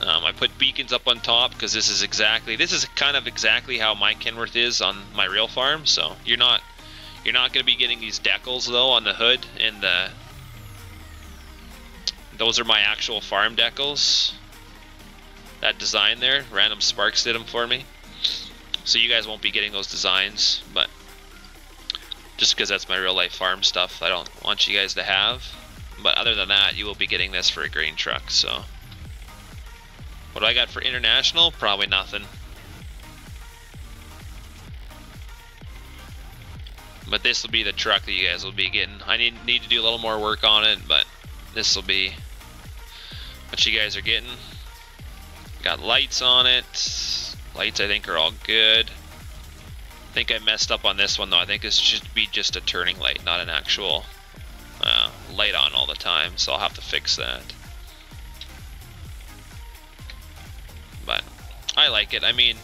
I put beacons up on top because this is kind of exactly how my Kenworth is on my real farm. So you're not going to be getting these decals though on the hood, and those are my actual farm decals. That design there, Random Sparks did them for me. So you guys won't be getting those designs, but just because that's my real life farm stuff, I don't want you guys to have. But other than that, you will be getting this for a grain truck. So what do I got for international? Probably nothing. But this will be the truck that you guys will be getting. I need to do a little more work on it, but this will be what you guys are getting. Got lights on it. Lights I think are all good. I think I messed up on this one though. I think this should be just a turning light, not an actual light on all the time. So I'll have to fix that. But I like it. I mean,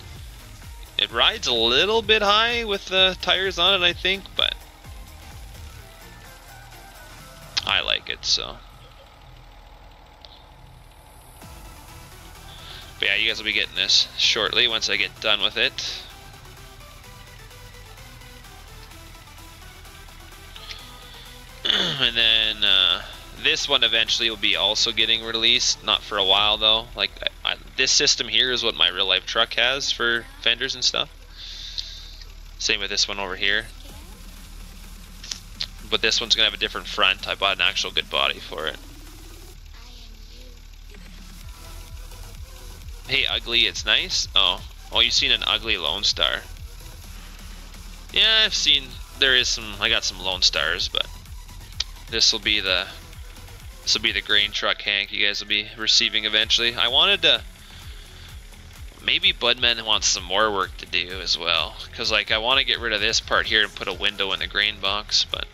it rides a little bit high with the tires on it, I think, but I like it, so. But yeah, you guys will be getting this shortly once I get done with it. And then this one eventually will be also getting released, not for a while though. Like this system here is what my real life truck has for fenders and stuff. Same with this one over here. But this one's gonna have a different front. I bought an actual good body for it. Hey ugly, it's nice. Oh, you've seen an ugly Lone Star. Yeah, I've seen, I got some Lone Stars, but this will be the grain truck Hank you guys will be receiving eventually. I wanted to, maybe Budman wants some more work to do as well, because like I want to get rid of this part here and put a window in the grain box, but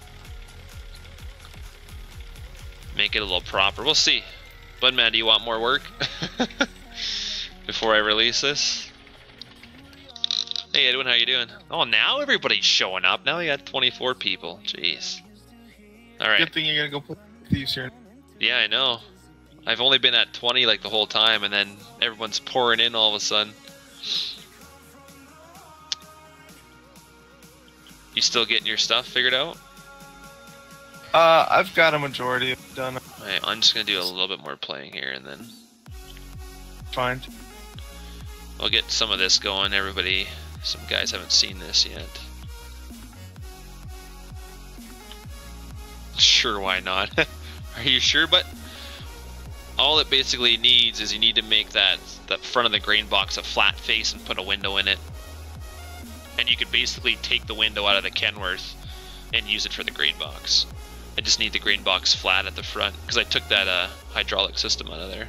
make it a little proper. We'll see. Budman, do you want more work before I release this? Hey Edwin, how you doing? Oh, now everybody's showing up. Now we got 24 people. Jeez. All right. Good thing you're gonna go put these here. Yeah, I know. I've only been at 20 like the whole time, and then everyone's pouring in all of a sudden. You still getting your stuff figured out? I've got a majority of it done. Right, I'm just gonna do a little bit more playing here, and then Fine. I'll get some of this going. Everybody, some guys haven't seen this yet. Sure, why not? Are you sure? But all it basically needs is you need to make that front of the grain box a flat face and put a window in it. And you could basically take the window out of the Kenworth and use it for the grain box. I just need the grain box flat at the front because I took that hydraulic system out of there.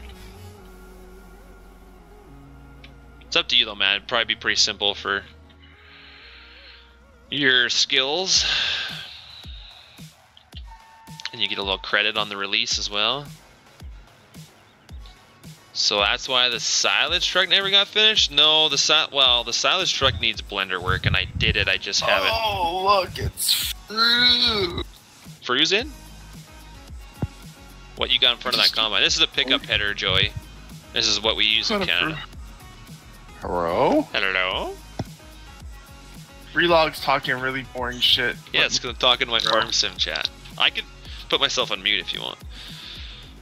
It's up to you though, man. It'd probably be pretty simple for your skills. And you get a little credit on the release as well. So that's why the silage truck never got finished? No, the silage truck needs blender work, and I did it, I just haven't. Oh, look, it's fruit. Fru's in? What you got in front of that combine? This is a pickup header, Joey. This is what we use in Canada. Hello? Hello? Relog's talking really boring shit. Yeah, it's because I'm talking to my farm sim chat. I could put myself on mute if you want.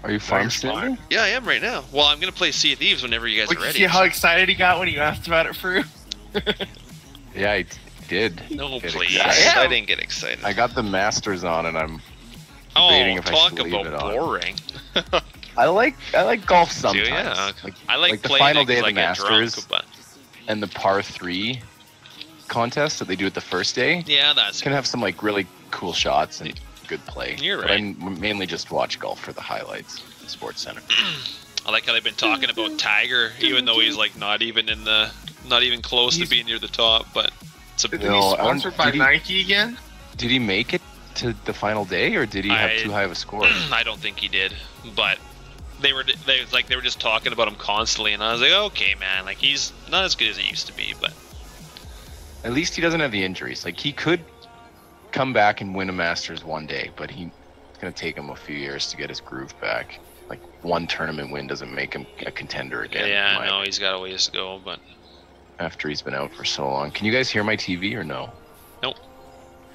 Are you farm simming? Yeah, I am right now. Well, I'm going to play Sea of Thieves whenever you guys are ready. See how excited he got when you asked about it, Fru? Yeah, I did. No, get please. excited. I didn't get excited. I got the Masters on, and I'm debating if I should leave it on. Boring. I like golf sometimes. Yeah, I like the playing final it day of the I get Masters drunk, but... and the par 3 contest that they do at the first day. Yeah, that's can have some like really cool shots and good play. You're right. But I mainly just watch golf for the highlights. Sports Center. I like how they've been talking about Tiger, even though he's like not even close to being near the top. But it's a Isn't he sponsored by Nike again? Did he make it to the final day, or did he have too high of a score? I don't think he did, but they were just talking about him constantly, and I was like, okay, man, like he's not as good as he used to be, but at least he doesn't have the injuries. Like he could come back and win a Masters one day, but it's gonna take him a few years to get his groove back. Like one tournament win doesn't make him a contender again. Yeah, I know he's got a ways to go, but after he's been out for so long. Can you guys hear my TV or no? nope.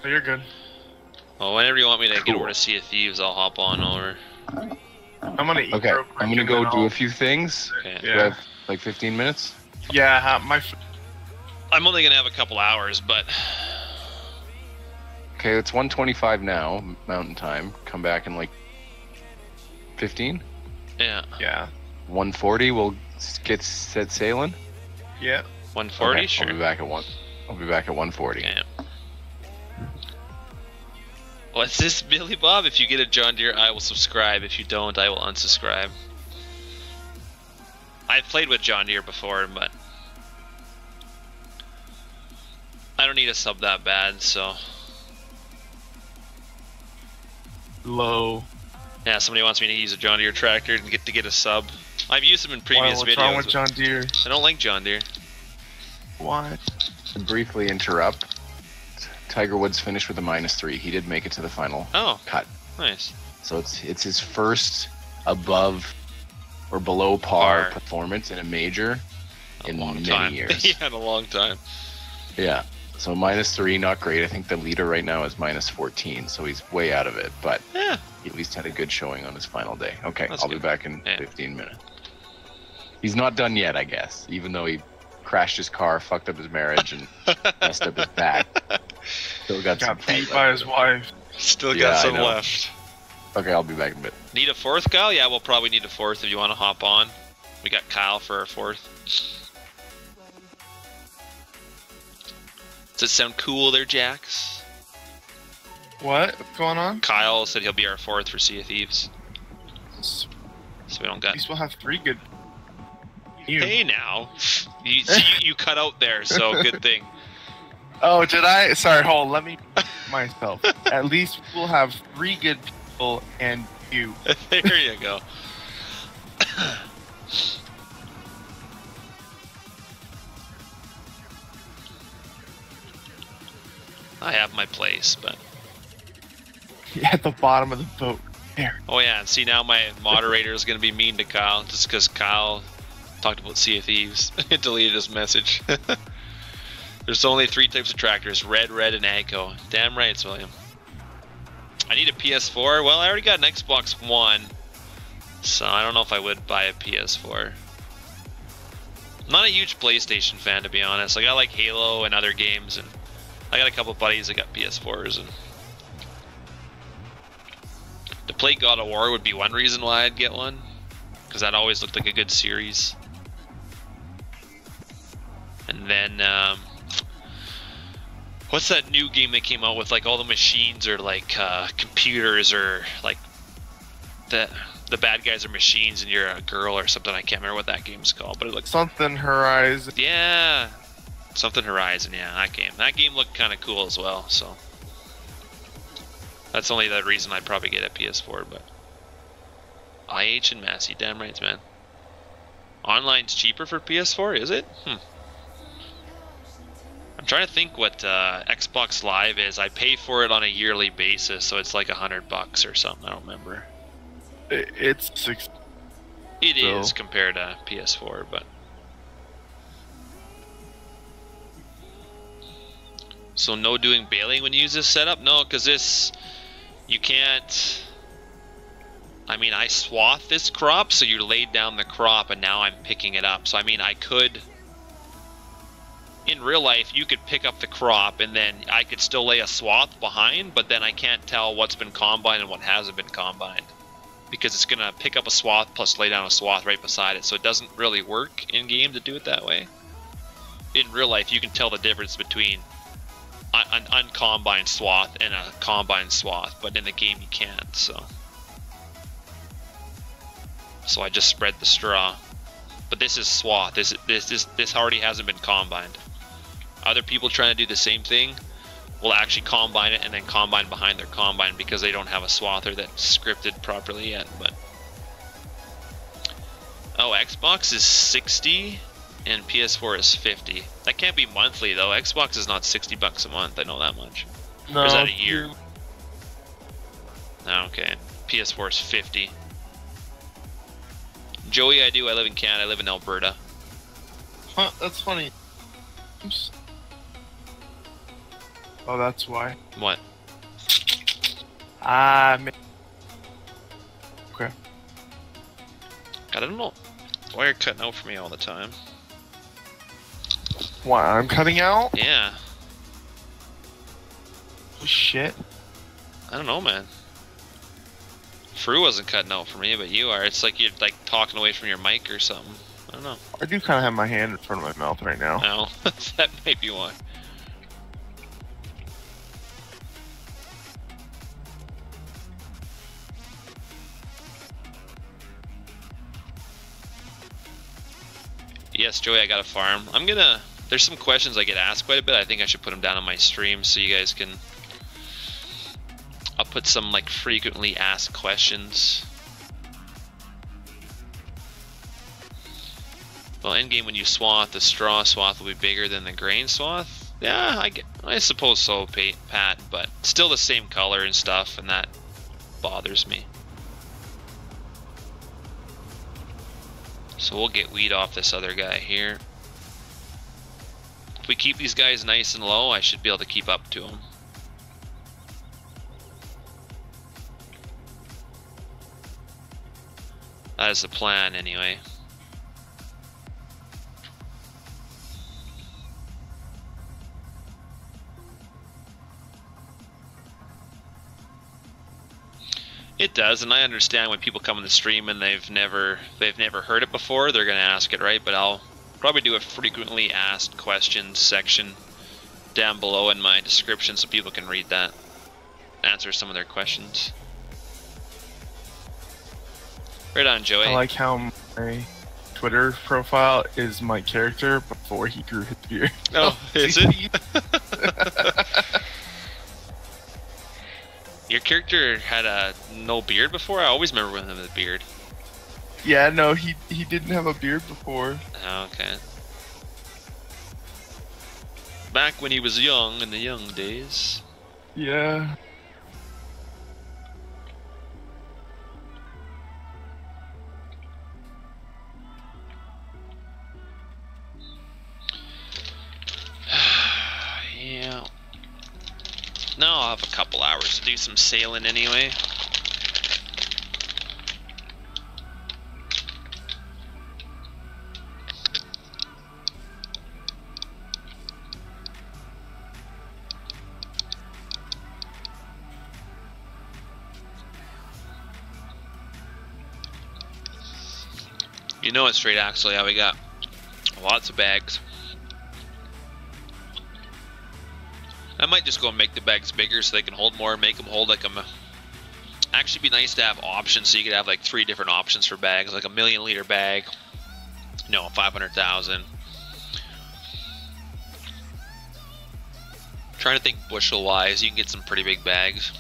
Oh, you're good. Well, whenever you want me to get Cool. over to Sea of Thieves, I'll hop on over. I'm gonna eat. Okay, real quick I'm gonna and go then do I'll- a few things. Okay. Do I Yeah. have like 15 minutes? Yeah, I'm only gonna have a couple hours, but Okay, it's 1:25 now, Mountain Time. Come back in like 15. yeah. 1:40, we'll get set sailing. Yeah. 140, Okay, sure. I'll be back at 1. I'll be back at 1:40. Okay. What's this, Billy Bob? If you get a John Deere, I will subscribe. If you don't, I will unsubscribe. I've played with John Deere before, but I don't need a sub that bad, so Low. yeah. Somebody wants me to use a John Deere tractor and get a sub. I've used them in previous What's videos. wrong with but John Deere? I don't like John Deere. Why? To briefly interrupt, Tiger Woods finished with a -3. He did make it to the final Oh, cut. nice. So it's his first above or below par Par. performance in a major A in long many time. years. Yeah, in a long time. Yeah. So -3, not great. I think the leader right now is -14, so he's way out of it. But Yeah. he at least had a good showing on his final day. Okay, That's I'll be good. back in Yeah. 15 minutes. He's not done yet, I guess, even though he crashed his car, fucked up his marriage, and messed up his back. Still got some Got fight beat by left his in him. wife. Still Yeah, got I some know. left. Okay, I'll be back in a bit. Need a fourth, Kyle? Yeah, we'll probably need a fourth if you want to hop on. We got Kyle for our fourth. Does it sound cool there, Jax? What? What's going on? Kyle said he'll be our fourth for Sea of Thieves. So we don't At got... least we'll have 3 good. You. Hey now! You cut out there, so good thing. Oh, did I? Sorry, hold on. Let me myself. At least we'll have 3 good people and you. There you go. I have my place, but... At the bottom of the boat. There. Oh yeah, and see now my moderator is going to be mean to Kyle just because Kyle talked about Sea of Thieves and deleted his message. There's only 3 types of tractors, red, and Agco. Damn right, William. I need a PS4. Well, I already got an Xbox One, so I don't know if I would buy a PS4. I'm not a huge PlayStation fan, to be honest. Like, I like Halo and other games, and I got a couple buddies that got PS4s, and to play God of War would be one reason why I'd get one, because that always looked like a good series. And then, what's that new game that came out with like all the machines are like computers, or like the bad guys are machines and you're a girl or something? I can't remember what that game's called, but it looks... Something Horizon. Yeah, something Horizon. Yeah, that game. That game looked kind of cool as well. So that's only the reason I'd probably get a PS4. But IH and Massey, damn right, man. Online's cheaper for PS4, is it? I'm trying to think what Xbox Live is. I pay for it on a yearly basis, so it's like $100 or something. I don't remember. It's 6. It So- is compared to PS4, but... So no doing baling when you use this setup? No, because this... You can't... I mean, I swath this crop, so you laid down the crop, and now I'm picking it up. So, I mean, I could... In real life, you could pick up the crop, and then I could still lay a swath behind, but then I can't tell what's been combined and what hasn't been combined, because it's going to pick up a swath plus lay down a swath right beside it, so it doesn't really work in-game to do it that way. In real life, you can tell the difference between an uncombined swath and a combined swath, but in the game you can't, so I just spread the straw. But this is swath. This already hasn't been combined. Other people trying to do the same thing will actually combine it and then combine behind their combine because they don't have a swather that's scripted properly yet. But oh, Xbox is 60 and PS4 is 50. That can't be monthly though. Xbox is not $60 a month. I know that much. No. Or is that a year? Oh, okay. PS4 is 50. Joey, I do. I live in Canada. I live in Alberta. Huh, that's funny. Oops. Oh, that's why. What? Okay. God, I don't know why you're cutting out for me all the time. Why, I'm cutting out? Yeah. Oh, shit. I don't know, man. Fru wasn't cutting out for me, but you are. It's like you're like talking away from your mic or something. I don't know. I do kind of have my hand in front of my mouth right now. No, that might be why. Yes, Joey, I got a farm. There's some questions I get asked quite a bit. I think I should put them down on my stream so you guys can... I'll put some like frequently asked questions. Well, endgame when you swath, the straw swath will be bigger than the grain swath. Yeah, I suppose so, Pat, but still the same color and stuff, and that bothers me. So we'll get weed off this other guy here. If we keep these guys nice and low, I should be able to keep up to them. That is the plan, anyway. It does, and I understand when people come on the stream and they've never heard it before, they're gonna ask it, right? But I'll probably do a frequently asked questions section down below in my description so people can read that, answer some of their questions. Right on, Joey. I like how my Twitter profile is my character before he grew his beard. Oh, is it? Your character had no beard before? I always remember him with a beard. Yeah, no, he didn't have a beard before. Oh, okay. Back when he was young, in the young days. Yeah. Yeah. Now I'll have a couple hours to do some sailing anyway. You know it's straight actually how we got lots of bags. I might just go and make the bags bigger so they can hold more, make them hold like actually be nice to have options so you could have like 3 different options for bags, like a 1,000,000 liter bag, no, 500,000. Trying to think bushel wise, you can get some pretty big bags.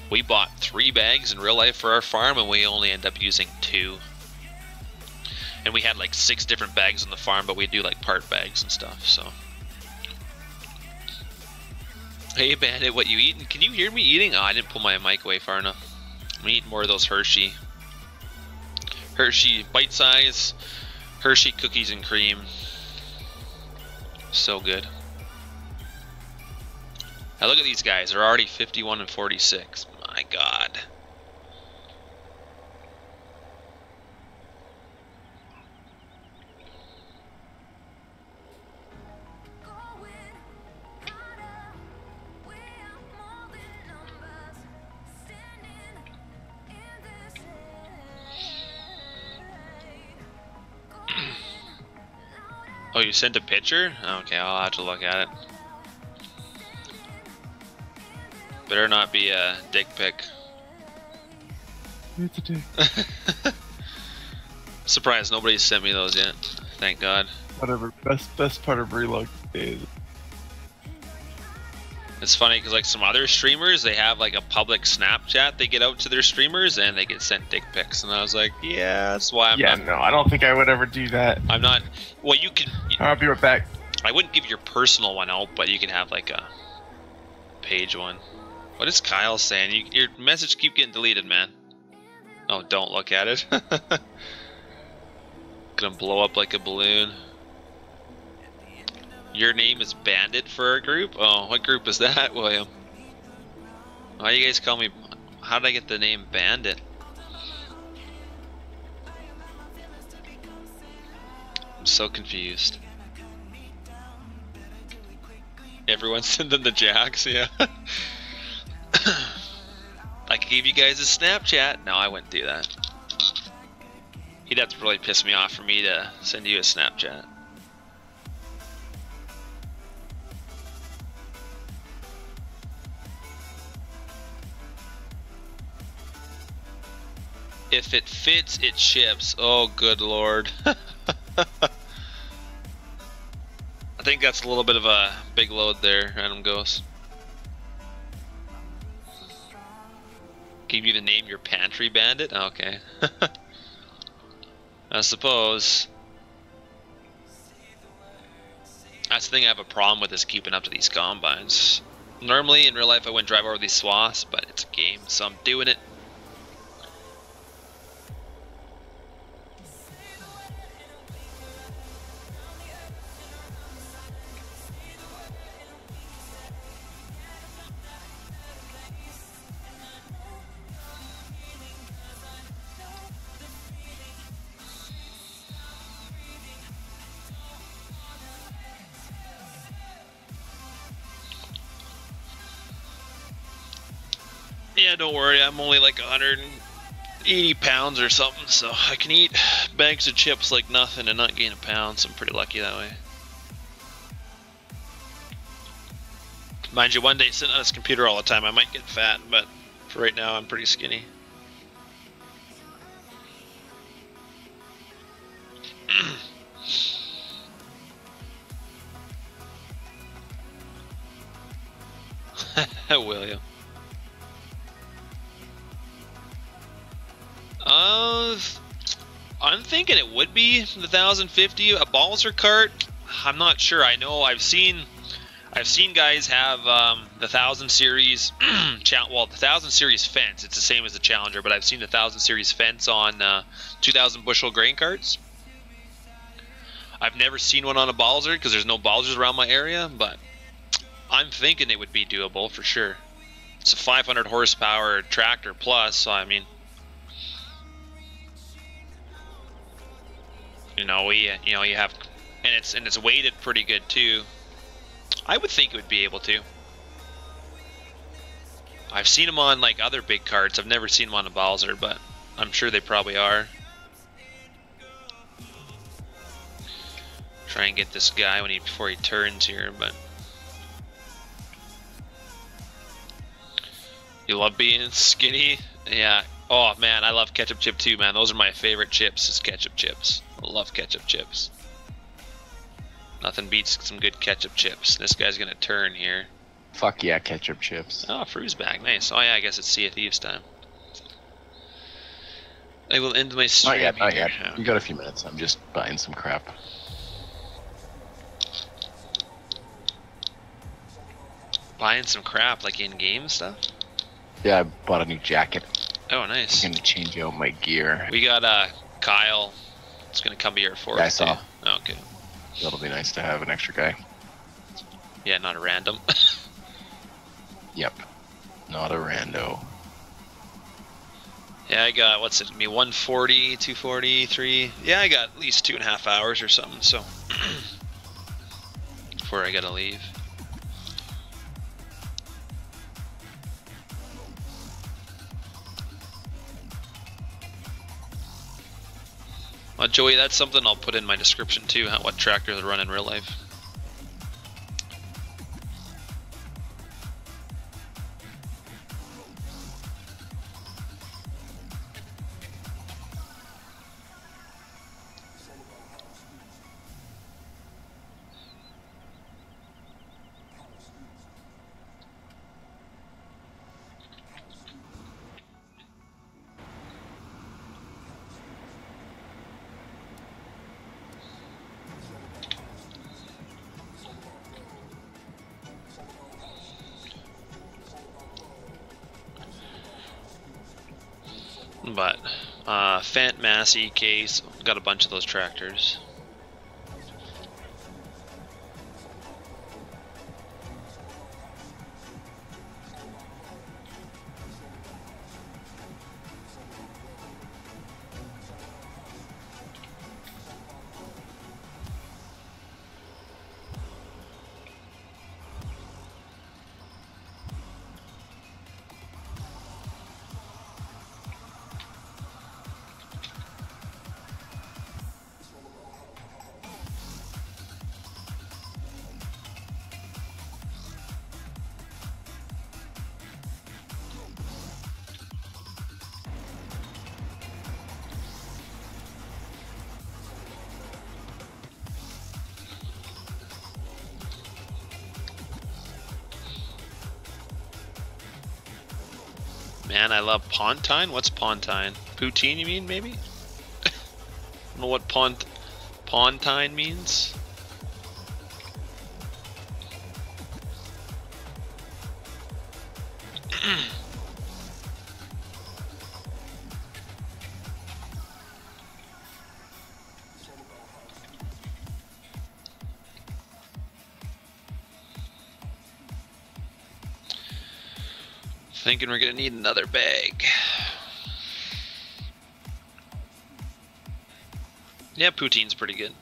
We bought 3 bags in real life for our farm and we only end up using 2. And we had like 6 different bags on the farm, but we do like part bags and stuff, so. Hey Bandit, what you eating? Can you hear me eating? Oh, I didn't pull my mic away far enough. I'm eating more of those Hershey bite size Hershey cookies and cream. So good. Now look at these guys, they're already 51 and 46. My God. Oh, you sent a picture? Okay, I'll have to look at it. Better not be a dick pic. It's a dick. Surprised nobody's sent me those yet. Thank God. Whatever. Best part of Relog is. It's funny because like some other streamers, they have like a public Snapchat they get out to their streamers and they get sent dick pics, and I was like, yeah, that's why I'm not. No, I don't think I would ever do that. I'm not. Well, you can. I'll be right back. I wouldn't give your personal one out, but you can have like a page one. What is Kyle saying? Your message keep getting deleted, man. Oh, don't look at it. Gonna blow up like a balloon. Your name is Bandit for our group? Oh, what group is that, William? Why do you guys call me... How did I get the name Bandit? I'm so confused. Everyone send them the jacks, yeah. I could give you guys a Snapchat. No, I wouldn't do that. He'd have to really piss me off for me to send you a Snapchat. If it fits, it ships. Oh, good lord. I think that's a little bit of a big load there, Random Ghost. Give you the name your Pantry Bandit? Okay. I suppose. That's the thing I have a problem with, is keeping up to these combines. Normally in real life I wouldn't drive over these swaths, but it's a game, so I'm doing it. Yeah, don't worry, I'm only like 180 pounds or something, so I can eat bags of chips like nothing and not gain a pound, so I'm pretty lucky that way. Mind you, one day sitting on this computer all the time, I might get fat, but for right now, I'm pretty skinny. William. I'm thinking it would be the 1050. A Balzer cart, I'm not sure. I know I've seen guys have the 1000 series well, the 1000 series fence. It's the same as the Challenger, but I've seen the 1000 series fence on 2000 bushel grain carts. I've never seen one on a Balzer because there's no Balzers around my area, but I'm thinking it would be doable for sure. It's a 500 horsepower tractor plus, so I mean, you have, and it's weighted pretty good too. I would think it would be able to. I've seen them on like other big carts. I've never seen them on a Balzer, but I'm sure they probably are. Try and get this guy before he turns here, but you love being skinny? Yeah. Oh man, I love ketchup chip too, man. Those are my favorite chips, is ketchup chips. I love ketchup chips. Nothing beats some good ketchup chips. This guy's gonna turn here. Fuck yeah, ketchup chips. Oh, Fru's back. Nice. Oh yeah, I guess it's Sea of Thieves time. I will end my stream. Not yet, not here. yet. We got a few minutes. I'm just buying some crap. Buying some crap, like in-game stuff? Yeah, I bought a new jacket. Oh, nice. I'm gonna change out my gear. We got Kyle. It's gonna come here for us. Yeah, I saw. Oh, okay. That'll be nice to have an extra guy. Yeah, not a random. Yep. Not a rando. Yeah, I got, what's it, me 140, 243. Yeah, I got at least 2.5 hours or something, so before I gotta leave. Well, Joey, that's something I'll put in my description too, what tractor to run in real life. But Fent, Massey, Case, got a bunch of those tractors. Man, I love Pontine. What's Pontine? Poutine, you mean, maybe? I don't know what Pontine means. Thinking we're gonna need another bag. Yeah, poutine's pretty good.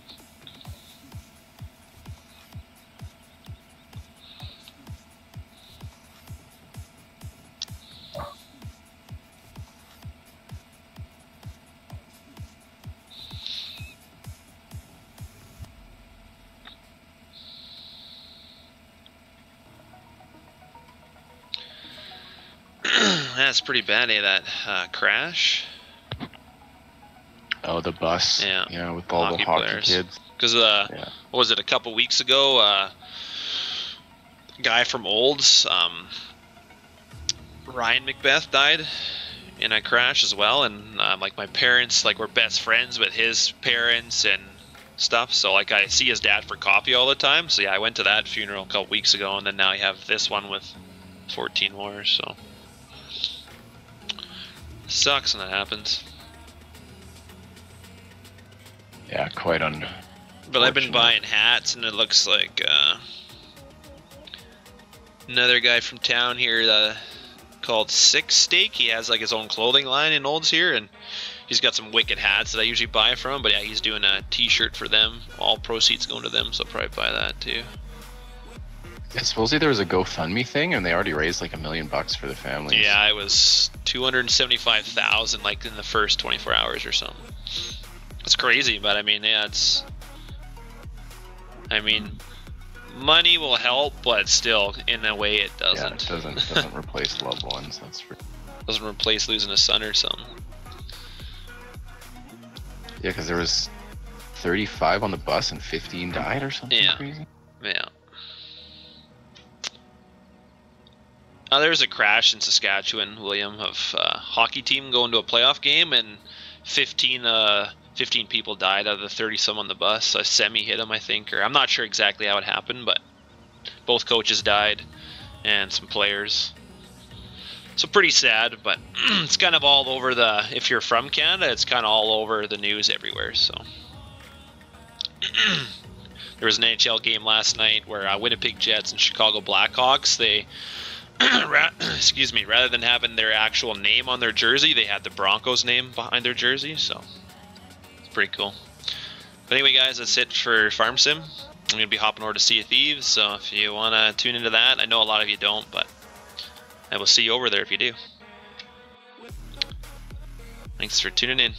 That's pretty bad, eh? That crash. Oh, the bus. Yeah. Yeah, with all the hockey kids. Because what was it? A couple weeks ago, a guy from Olds, Ryan Macbeth, died in a crash as well, and like my parents were best friends with his parents and stuff. So like I see his dad for coffee all the time. So yeah, I went to that funeral a couple weeks ago, and then now you have this one with 14 more. So. Sucks when that happens. Yeah, quite But I've been buying hats, and it looks like another guy from town here called Six Steak. He has like his own clothing line in Olds here, and he's got some wicked hats that I usually buy from. But yeah, he's doing a T-shirt for them. All proceeds going to them, so I'll probably buy that too. Yeah, supposedly there was a GoFundMe thing, and they already raised like $1 million for the families. Yeah, it was 275,000 like in the first 24 hours or something. It's crazy, but I mean, yeah, it's. I mean, money will help, but still, in a way, it doesn't. Yeah, it doesn't replace loved ones. That's for. Doesn't replace losing a son or something. Yeah, because there was 35 on the bus and 15 died or something crazy. Yeah. There was a crash in Saskatchewan, William, of hockey team going to a playoff game, and 15 people died out of the 30-some on the bus. A semi hit them, I think, or I'm not sure exactly how it happened, but both coaches died and some players. So pretty sad, but it's kind of all over if you're from Canada, it's kind of all over the news everywhere. So there was an NHL game last night where Winnipeg Jets and Chicago Blackhawks, they excuse me, rather than having their actual name on their jersey, they had the Broncos name behind their jersey, so it's pretty cool. But anyway, guys, that's it for Farm Sim. I'm going to be hopping over to Sea of Thieves, so if you want to tune into that, I know a lot of you don't, but I will see you over there if you do. Thanks for tuning in.